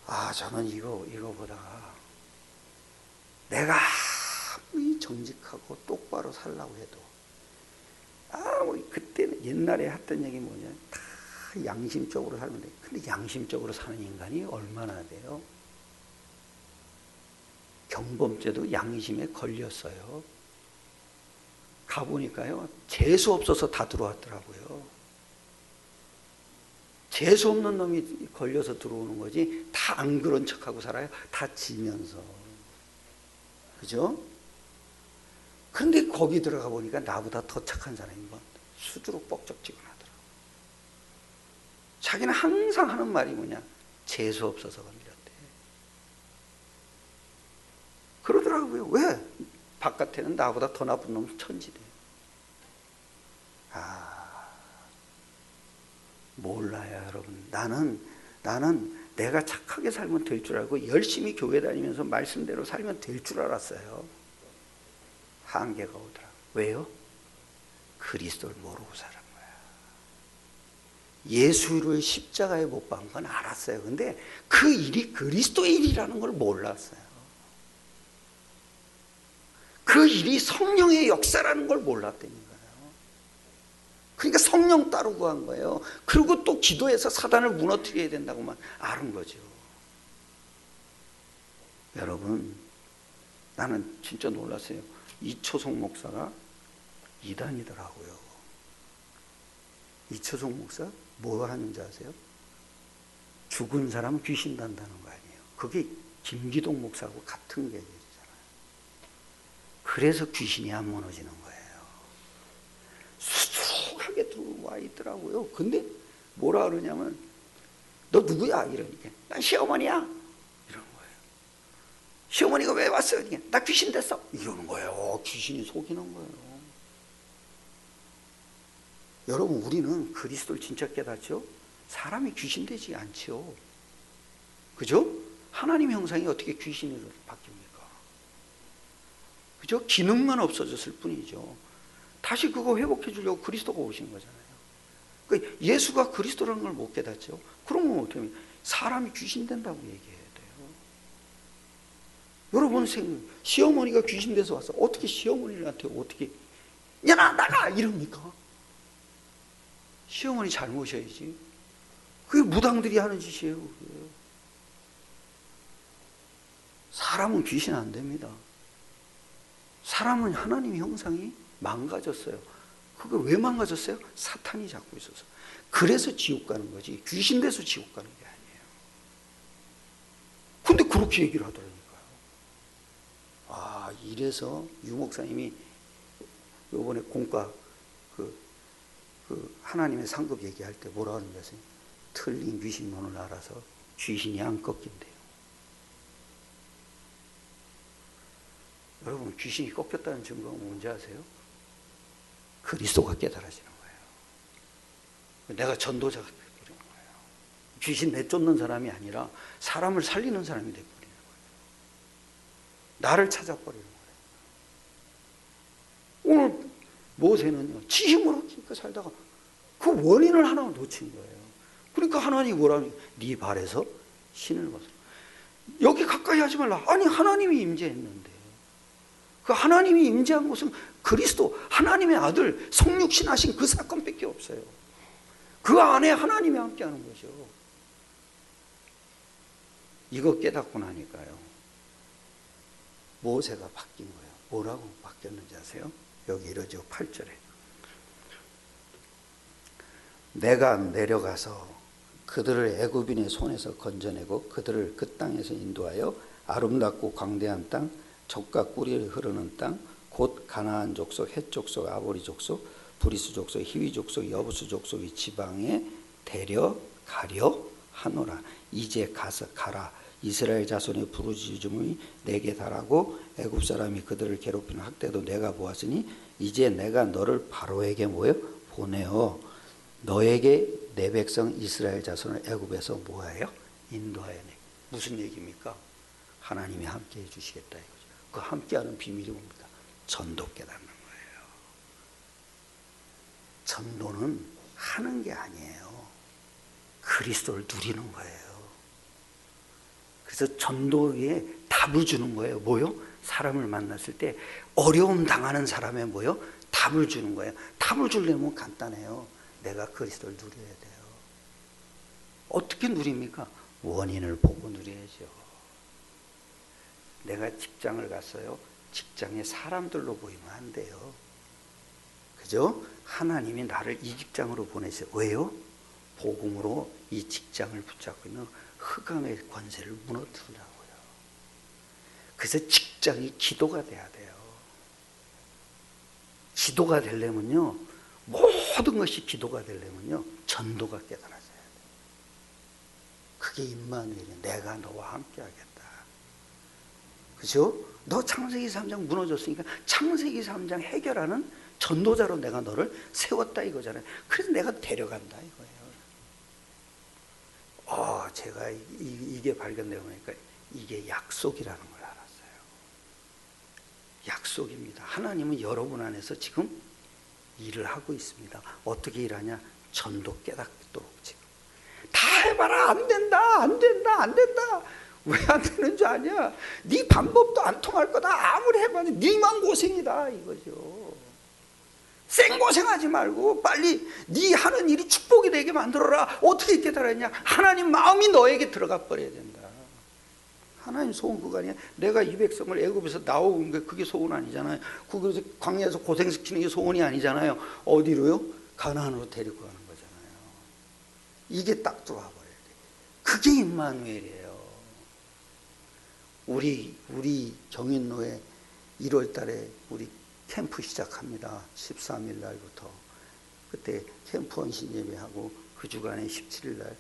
아, 저는 이거 보다가 내가 아무리 정직하고 똑바로 살라고 해도 아무리 그때는 옛날에 했던 얘기 뭐냐, 다 양심적으로 살면 돼. 근데 양심적으로 사는 인간이 얼마나 돼요? 경범죄도 양심에 걸렸어요. 가보니까요, 재수 없어서 다 들어왔더라고요. 재수 없는 놈이 걸려서 들어오는 거지, 다 안 그런 척하고 살아요. 다 지면서. 그죠? 그런데 거기 들어가 보니까 나보다 더 착한 사람이 뭐 수두룩 뻑적지근하더라고. 자기는 항상 하는 말이 뭐냐? 재수 없어서 건드렸대. 그러더라고요. 왜? 바깥에는 나보다 더 나쁜 놈 천지대. 아, 몰라요, 여러분. 나는 내가 착하게 살면 될 줄 알고 열심히 교회 다니면서 말씀대로 살면 될 줄 알았어요. 한계가 오더라고요. 왜요? 그리스도를 모르고 살은 거야. 예수를 십자가에 못 박은 건 알았어요. 근데 그 일이 그리스도의 일이라는 걸 몰랐어요. 그 일이 성령의 역사라는 걸 몰랐다니까요. 그러니까 성령 따로 구한 거예요. 그리고 또 기도해서 사단을 무너뜨려야 된다고만 아는 거죠. 여러분, 나는 진짜 놀랐어요. 이초성 목사가 이단이더라고요. 이초성 목사 뭐 하는지 아세요? 죽은 사람 귀신 단다는 거 아니에요. 그게 김기동 목사하고 같은 개념이잖아요. 그래서 귀신이 안 무너지는 거예요. 수수하게 들어와 있더라고요. 근데 뭐라 그러냐면, 너 누구야? 이러니까 난 시어머니야. 이러는 거예요. 시어머니가 왜 왔어요? 그러니까 나 귀신 됐어. 이러는 거예요. 귀신이 속이는 거예요. 여러분, 우리는 그리스도를 진짜 깨닫죠? 사람이 귀신 되지 않죠. 그죠? 하나님 형상이 어떻게 귀신으로 바뀝니까? 그죠? 기능만 없어졌을 뿐이죠. 다시 그거 회복해 주려고 그리스도가 오신 거잖아요. 그러니까 예수가 그리스도라는 걸 못 깨닫죠. 그러면 어떻게 하면 사람이 귀신 된다고 얘기해야 돼요. 여러분, 시어머니가 귀신 돼서 왔어. 어떻게 시어머니한테 어떻게 야, 나가! 이럽니까? 시어머니 잘 모셔야지. 그게 무당들이 하는 짓이에요. 그게. 사람은 귀신 안 됩니다. 사람은 하나님의 형상이 망가졌어요. 그거 왜 망가졌어요? 사탄이 잡고 있어서. 그래서 지옥 가는 거지, 귀신 돼서 지옥 가는 게 아니에요. 근데 그렇게 얘기를 하더라니까요. 아, 이래서 유 목사님이 요번에 공과 그 하나님의 상급 얘기할 때 뭐라 하는지 아세요? 틀린 귀신론을 알아서 귀신이 안 꺾인대요. 여러분, 귀신이 꺾였다는 증거가 뭔지 아세요? 그리스도가 깨달아지는 거예요. 내가 전도자가 되어버리는 거예요. 귀신 내쫓는 사람이 아니라 사람을 살리는 사람이 되어버리는 거예요. 나를 찾아버리는 거예요. 오늘 모세는요, 지 힘으로 살다가 그 원인을 하나 놓친 거예요. 그러니까 하나님이 뭐라고, 네 발에서 신을 벗어. 여기 가까이 하지 말라. 아니, 하나님이 임재했는데. 그 하나님이 임재한 곳은 그리스도, 하나님의 아들, 성육신 하신 그 사건밖에 없어요. 그 안에 하나님이 함께하는 거죠. 이거 깨닫고 나니까요, 모세가 바뀐 거예요. 뭐라고 바뀌었는지 아세요? 여기 이러죠. 8절에 내가 내려가서 그들을 애굽인의 손에서 건져내고 그들을 그 땅에서 인도하여 아름답고 광대한 땅, 젖과 꿀이 흐르는 땅, 곧 가나안 족속, 헷 족속, 아모리 족속, 브리스 족속, 히위 족속, 여부스 족속의 지방에 데려가려 하노라. 이제 가서 가라. 이스라엘 자손의 부르짖음이 내게 달하고 애굽 사람이 그들을 괴롭히는 학대도 내가 보았으니 이제 내가 너를 바로에게 보내어 너에게 내 백성 이스라엘 자손을 애굽에서 뭐예요? 인도하여 내. 무슨 얘기입니까? 하나님이 함께해 주시겠다 이거죠. 그 함께하는 비밀이 뭡니까? 전도 깨닫는 거예요. 전도는 하는 게 아니에요. 그리스도를 누리는 거예요. 그래서 전도에 답을 주는 거예요. 뭐요? 사람을 만났을 때 어려움 당하는 사람에 뭐요? 답을 주는 거예요. 답을 주려면 간단해요. 내가 그리스도를 누려야 돼요. 어떻게 누립니까? 원인을 보고 누려야죠. 내가 직장을 갔어요. 직장에 사람들로 보이면 안 돼요. 그죠? 하나님이 나를 이 직장으로 보내세요. 왜요? 복음으로 이 직장을 붙잡고 있는 흑암의 권세를 무너뜨리라고요. 그래서 직장이 기도가 돼야 돼요. 기도가 되려면요, 모든 것이 기도가 되려면요, 전도가 깨달아져야 돼요. 그게 임마누엘이에요. 내가 너와 함께 하겠다. 그죠? 너 창세기 3장 무너졌으니까 창세기 3장 해결하는 전도자로 내가 너를 세웠다 이거잖아요. 그래서 내가 데려간다 이거예요. 제가 이게 발견되고 보니까 이게 약속이라는 걸 알았어요. 약속입니다. 하나님은 여러분 안에서 지금 일을 하고 있습니다. 어떻게 일하냐? 전도 깨닫도록 지금. 다 해봐라. 안 된다. 안 된다. 안 된다. 왜 안 되는 줄 아냐? 네 방법도 안 통할 거다. 아무리 해봐도 네만 고생이다 이거죠. 생고생하지 말고 빨리 네 하는 일이 축복이 되게 만들어라. 어떻게 깨달았냐? 하나님 마음이 너에게 들어가 버려야 된다. 하나님 소원 그거 아니야? 내가 이 백성을 애굽에서 나오는 게 그게 소원 아니잖아요. 그래서 광야에서 고생시키는 게 소원이 아니잖아요. 어디로요? 가나안으로 데리고 가는 거잖아요. 이게 딱 들어와 버려야 돼. 그게 임마누엘이에요. 우리 경인로에 1월 달에 우리 캠프 시작합니다. 13일 날부터. 그때 캠프 헌신 예배하고 그 주간에 17일 날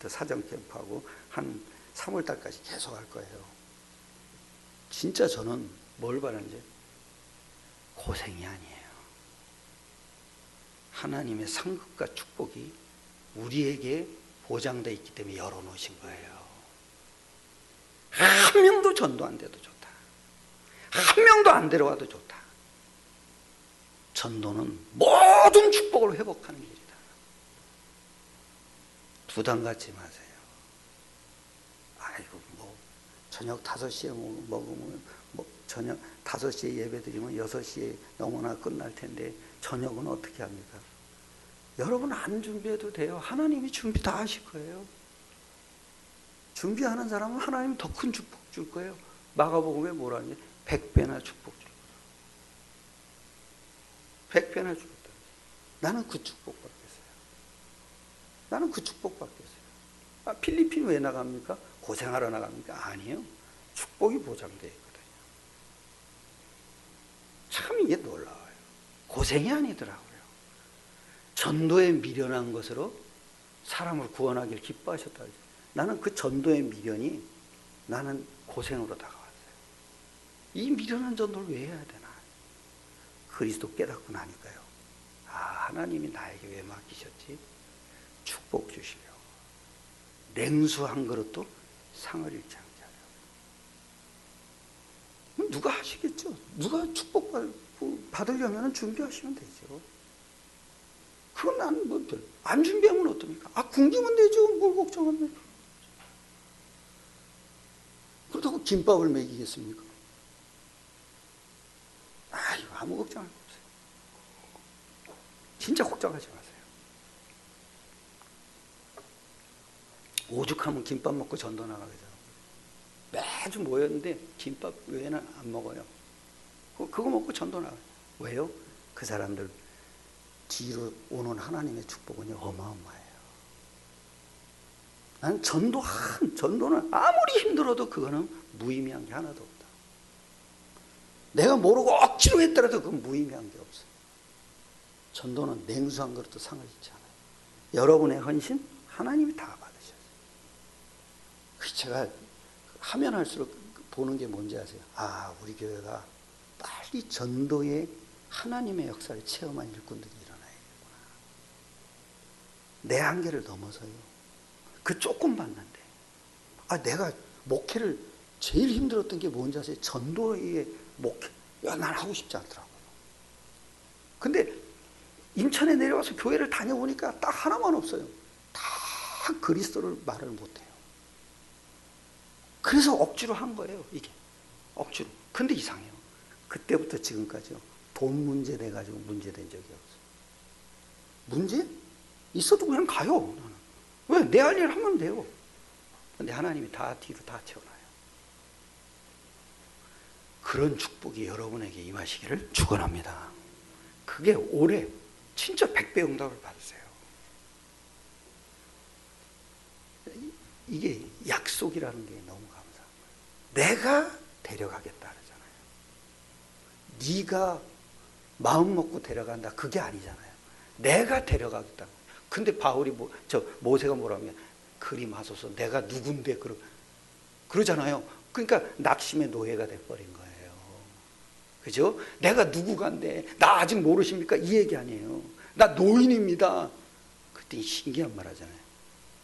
사정 캠프하고 한 3월 달까지 계속 할 거예요. 진짜 저는 뭘 바라는지 고생이 아니에요. 하나님의 상급과 축복이 우리에게 보장되어 있기 때문에 열어놓으신 거예요. 한 명도 전도 안 돼도 좋다. 한 명도 안 데려와도 좋다. 전도는 모든 축복을 회복하는 길이다. 부담 갖지 마세요. 아이고 저녁 5시에 먹으면 저녁 5시에 예배 드리면 6시에 영원하 끝날 텐데 저녁은 어떻게 합니까? 여러분 안 준비해도 돼요. 하나님이 준비 다 하실 거예요. 준비하는 사람은 하나님 더 큰 축복 줄 거예요. 마가복음에 뭐라니? 100배나 축복 줄 거예요. 100배나 주겠다. 나는 그 축복 받겠어요. 나는 그 축복 받겠어요. 필리핀 왜 나갑니까? 고생하러 나갑니까? 아니에요. 축복이 보장되어 있거든요. 참 이게 놀라워요. 고생이 아니더라고요. 전도에 미련한 것으로 사람을 구원하길 기뻐하셨다. 나는 그 전도의 미련이 나는 고생으로 다가왔어요. 이 미련한 전도를 왜 해야 되나? 그리스도 깨닫고 나니까요. 하나님이 나에게 왜 맡기셨지? 축복 주시려고. 냉수 한 그릇도 상을 잃지 않게 하려고. 누가 하시겠죠? 누가 축복 받으려면 준비하시면 되죠. 그건 나는 안 준비하면 어떡합니까? 굶기면 되죠. 뭘 걱정합니까? 그렇다고 김밥을 먹이겠습니까? 아무 걱정할 거 없어요. 진짜 걱정하지 마세요. 오죽하면 김밥 먹고 전도 나가겠어요. 매주 모였는데 김밥 외에는 안 먹어요. 그거 먹고 전도 나가요. 왜요? 그 사람들 뒤로 오는 하나님의 축복은요, 어마어마해요. 난 전도는 아무리 힘들어도 그거는 무의미한 게 하나도 없다. 내가 모르고 억지로 했더라도 그건 무의미한 게 없어. 전도는 냉수한 그릇도 상을 잊지 않아요. 여러분의 헌신 하나님이 다 받으셨어요. 제가 하면 할수록 보는 게 뭔지 아세요? 아, 우리 교회가 빨리 전도의 하나님의 역사를 체험한 일꾼들이 일어나야겠구나. 내 한계를 넘어서요. 그 조금 봤는데, 내가 목회를 제일 힘들었던 게 뭔지 아세요? 전도의 목회. 난 하고 싶지 않더라고요. 근데 인천에 내려와서 교회를 다녀보니까 딱 하나만 없어요. 다 그리스도를 말을 못해요. 그래서 억지로 한 거예요, 이게. 억지로. 근데 이상해요. 그때부터 지금까지요. 돈 문제 돼가지고 문제된 적이 없어요. 문제? 있어도 그냥 가요, 나는. 왜? 내 할 일을 하면 돼요. 근데 하나님이 다 뒤로 다 채워놔요. 그런 축복이 여러분에게 임하시기를 축원합니다. 그게 올해 진짜 100배 응답을 받으세요. 이게 약속이라는 게 너무 감사한 거예요. 내가 데려가겠다 그러잖아요. 네가 마음 먹고 데려간다 그게 아니잖아요. 내가 데려가겠다. 근데 바울이 모세가 뭐라면 그림하소서 내가 누군데 그러잖아요. 그러니까 낙심의 노예가 돼버린 거예요. 그죠? 내가 누구간데 나 아직 모르십니까? 이 얘기 아니에요. 나 노인입니다. 그때 신기한 말 하잖아요.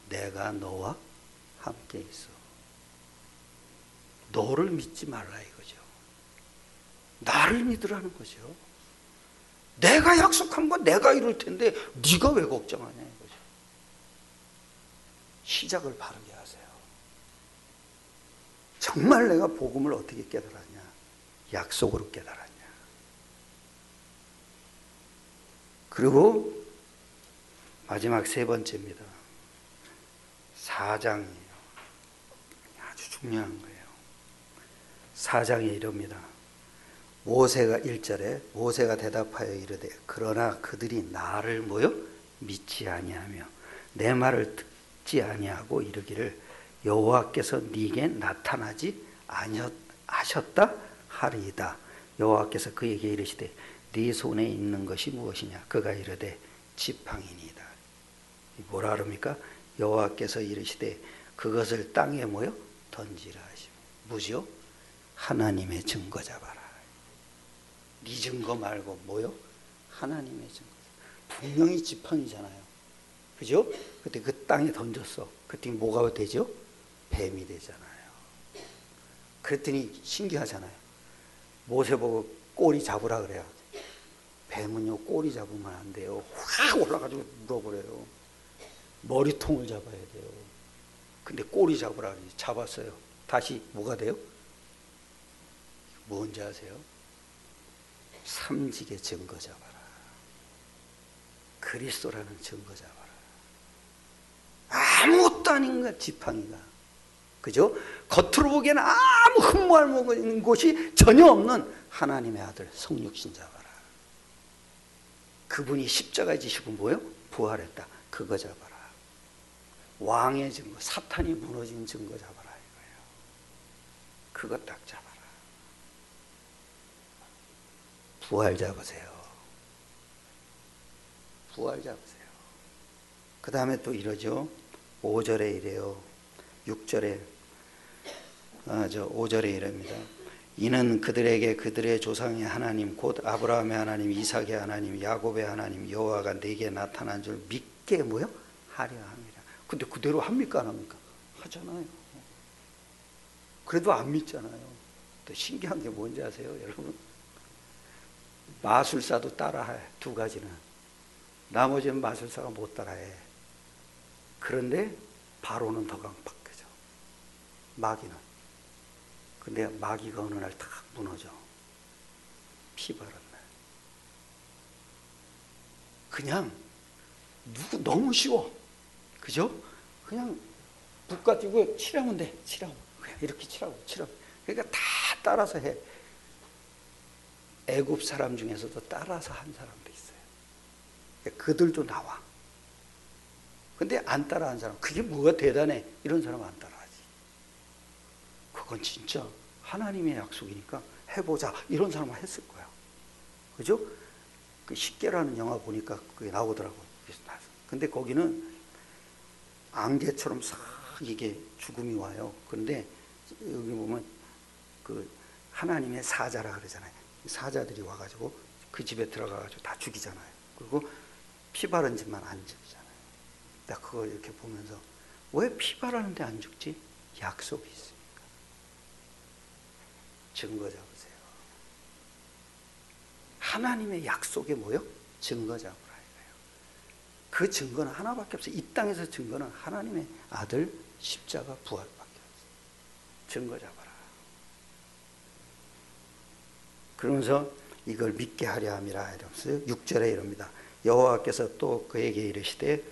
내가 너와 함께 있어. 너를 믿지 말라 이거죠. 나를 믿으라는 거죠. 내가 약속한 건 내가 이룰 텐데 네가 왜 걱정하냐 이거죠. 시작을 바르게 하세요. 정말 내가 복음을 어떻게 깨달았냐? 약속으로 깨달았냐? 그리고 마지막 세 번째입니다. 4장이에요. 아주 중요한 거예요. 4장에 이럽니다. 모세가 1절에 모세가 대답하여 이르되 그러나 그들이 나를 뭐요? 믿지 아니하며 내 말을 듣지 아니하고 이르기를 여호와께서 네게 나타나지 아니하셨다 하리이다. 여호와께서 그에게 이르시되 네 손에 있는 것이 무엇이냐? 그가 이르되 지팡이니이다. 뭐라 그럽니까? 여호와께서 이르시되 그것을 땅에 뭐요? 던지라 하시오. 뭐죠? 하나님의 증거 잡아라. 네 증거 말고 뭐요? 하나님의 증거. 분명히 지팡이잖아요. 그죠? 그때 그 땅에 던졌어. 그때 뭐가 되죠? 뱀이 되잖아요. 그랬더니 신기하잖아요. 모세 보고 꼬리 잡으라 그래요. 뱀은요 꼬리 잡으면 안 돼요. 확 올라가지고 물어버려요. 머리통을 잡아야 돼요. 근데 꼬리 잡으라 그러지. 잡았어요. 다시 뭐가 돼요? 뭔지 아세요? 삼직의 증거 잡아라. 그리스도라는 증거 잡아라. 아무것도 아닌 것 지팡이가. 그죠? 겉으로 보기에는 아무 흠모할 모는 곳이 전혀 없는 하나님의 아들 성육신 잡아라. 그분이 십자가에 지시고 뭐요? 부활했다. 그거 잡아라. 왕의 증거, 사탄이 무너진 증거 잡아라 이거예요. 그거 딱 잡아라. 부활 잡으세요. 부활 잡으세요. 그 다음에 또 이러죠. 5절에 이래요. 6절에 5절에 이랍니다. 이는 그들에게 그들의 조상의 하나님 곧 아브라함의 하나님 이삭의 하나님 야곱의 하나님 여호와가 내게 나타난 줄 믿게 뭐요? 하려 합니다. 근데 그대로 합니까 안 합니까? 하잖아요. 그래도 안 믿잖아요. 또 신기한 게 뭔지 아세요 여러분? 마술사도 따라해. 두 가지는. 나머지는 마술사가 못 따라해. 그런데 바로는 더 강팍해져. 마귀는. 근데 마귀가 어느 날 탁 무너져. 피 바른 날. 그냥 너무 쉬워. 그죠? 그냥 붓 가지고 칠하면 돼. 칠하면. 그냥 이렇게 칠하고. 그러니까 다 따라서 해. 애굽 사람 중에서도 따라서 한 사람도 있어요. 그들도 나와. 근데 안 따라한 사람, 그게 뭐가 대단해? 이런 사람 안 따라하지. 그건 진짜 하나님의 약속이니까 해보자. 이런 사람은 했을 거야. 그죠? 그 십계라는 영화 보니까 그게 나오더라고요. 근데 거기는 안개처럼 싹 이게 죽음이 와요. 그런데 여기 보면 그 하나님의 사자라 그러잖아요. 사자들이 와가지고 그 집에 들어가가지고 다 죽이잖아요. 그리고 피 바른 집만 안 죽이잖아요. 나 그걸 이렇게 보면서 왜 피 바르는데 안 죽지? 약속이 있으니까. 증거 잡으세요. 하나님의 약속에 뭐요? 증거 잡으라 이거예요. 그 증거는 하나밖에 없어요. 이 땅에서 증거는 하나님의 아들 십자가 부활밖에 없어요. 증거 잡아라. 그러면서 이걸 믿게 하려 함이라 이러면서 6절에 이럽니다. 여호와께서 또 그에게 이르시되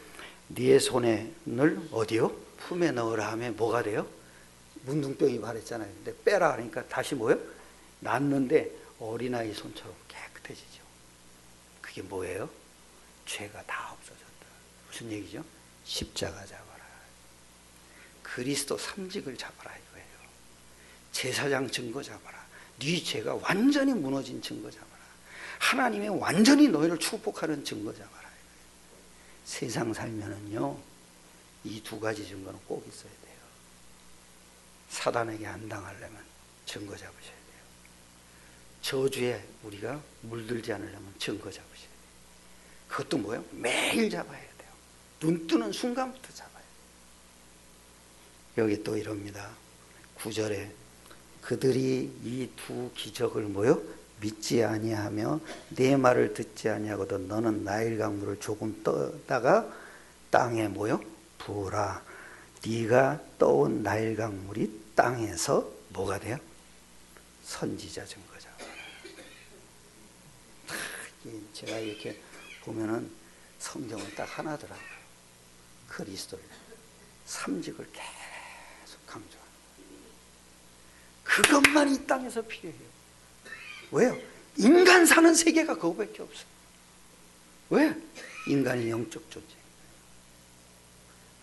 네 손에를 어디요? 품에 넣으라 하며 뭐가 돼요? 문둥병이 발했잖아요. 근데 빼라 하니까 다시 뭐요? 낫는데 어린아이 손처럼 깨끗해지죠. 그게 뭐예요? 죄가 다 없어졌다. 무슨 얘기죠? 십자가 잡아라. 그리스도 삼직을 잡아라 이거예요. 제사장 증거 잡아라. 네 죄가 완전히 무너진 증거 잡아라. 하나님이 완전히 너희를 축복하는 증거 잡아라. 세상 살면은요, 이 두 가지 증거는 꼭 있어야 돼요. 사단에게 안 당하려면 증거 잡으셔야 돼요. 저주에 우리가 물들지 않으려면 증거 잡으셔야 돼요. 그것도 뭐예요? 매일 잡아야 돼요. 눈 뜨는 순간부터 잡아야 돼요. 여기 또 이럽니다. 9절에 그들이 이 두 기적을 뭐요? 믿지 아니하며 내 말을 듣지 아니하거든 너는 나일 강물을 조금 떠다가 땅에 뭐요? 부으라. 네가 떠온 나일 강물이 땅에서 뭐가 돼요? 선지자 증거자. 제가 이렇게 보면은 성경은 딱 하나더라고요. 그리스도를 삼직을 계속 강조하는 그것만 이 땅에서 필요해요. 왜요? 인간 사는 세계가 그거밖에 없어요. 왜? 인간이 영적 존재.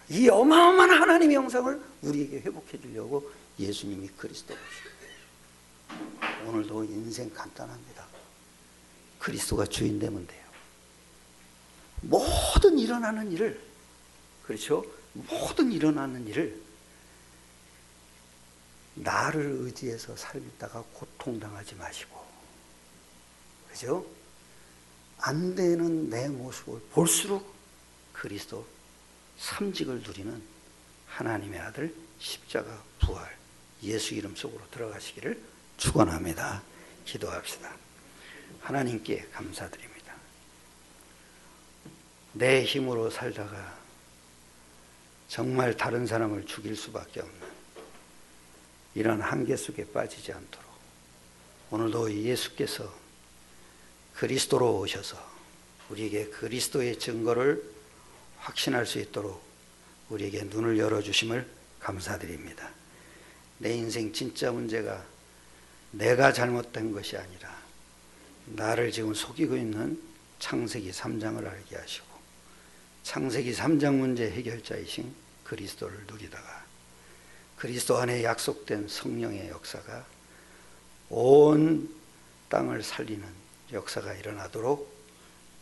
이 어마어마한 하나님의 형상을 우리에게 회복해 주려고 예수님이 그리스도 오시고 오늘도 인생 간단합니다. 그리스도가 주인 되면 돼요. 모든 일어나는 일을, 그렇죠? 모든 일어나는 일을 나를 의지해서 살다가 고통당하지 마시고, 그죠? 안 되는 내 모습을 볼수록 그리스도 삼직을 누리는 하나님의 아들 십자가 부활 예수 이름 속으로 들어가시기를 축원합니다. 기도합시다. 하나님께 감사드립니다. 내 힘으로 살다가 정말 다른 사람을 죽일 수밖에 없는 이런 한계 속에 빠지지 않도록 오늘도 예수께서 그리스도로 오셔서 우리에게 그리스도의 증거를 확신할 수 있도록 우리에게 눈을 열어주심을 감사드립니다. 내 인생 진짜 문제가 내가 잘못된 것이 아니라 나를 지금 속이고 있는 창세기 3장을 알게 하시고 창세기 3장 문제 해결자이신 그리스도를 누리다가 그리스도 안에 약속된 성령의 역사가 온 땅을 살리는 역사가 일어나도록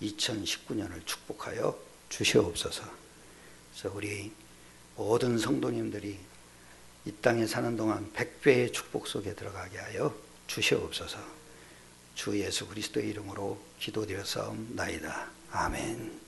2019년을 축복하여 주시옵소서. 그래서 우리 모든 성도님들이 이 땅에 사는 동안 100배의 축복 속에 들어가게 하여 주시옵소서. 주 예수 그리스도의 이름으로 기도드렸사옵나이다. 아멘.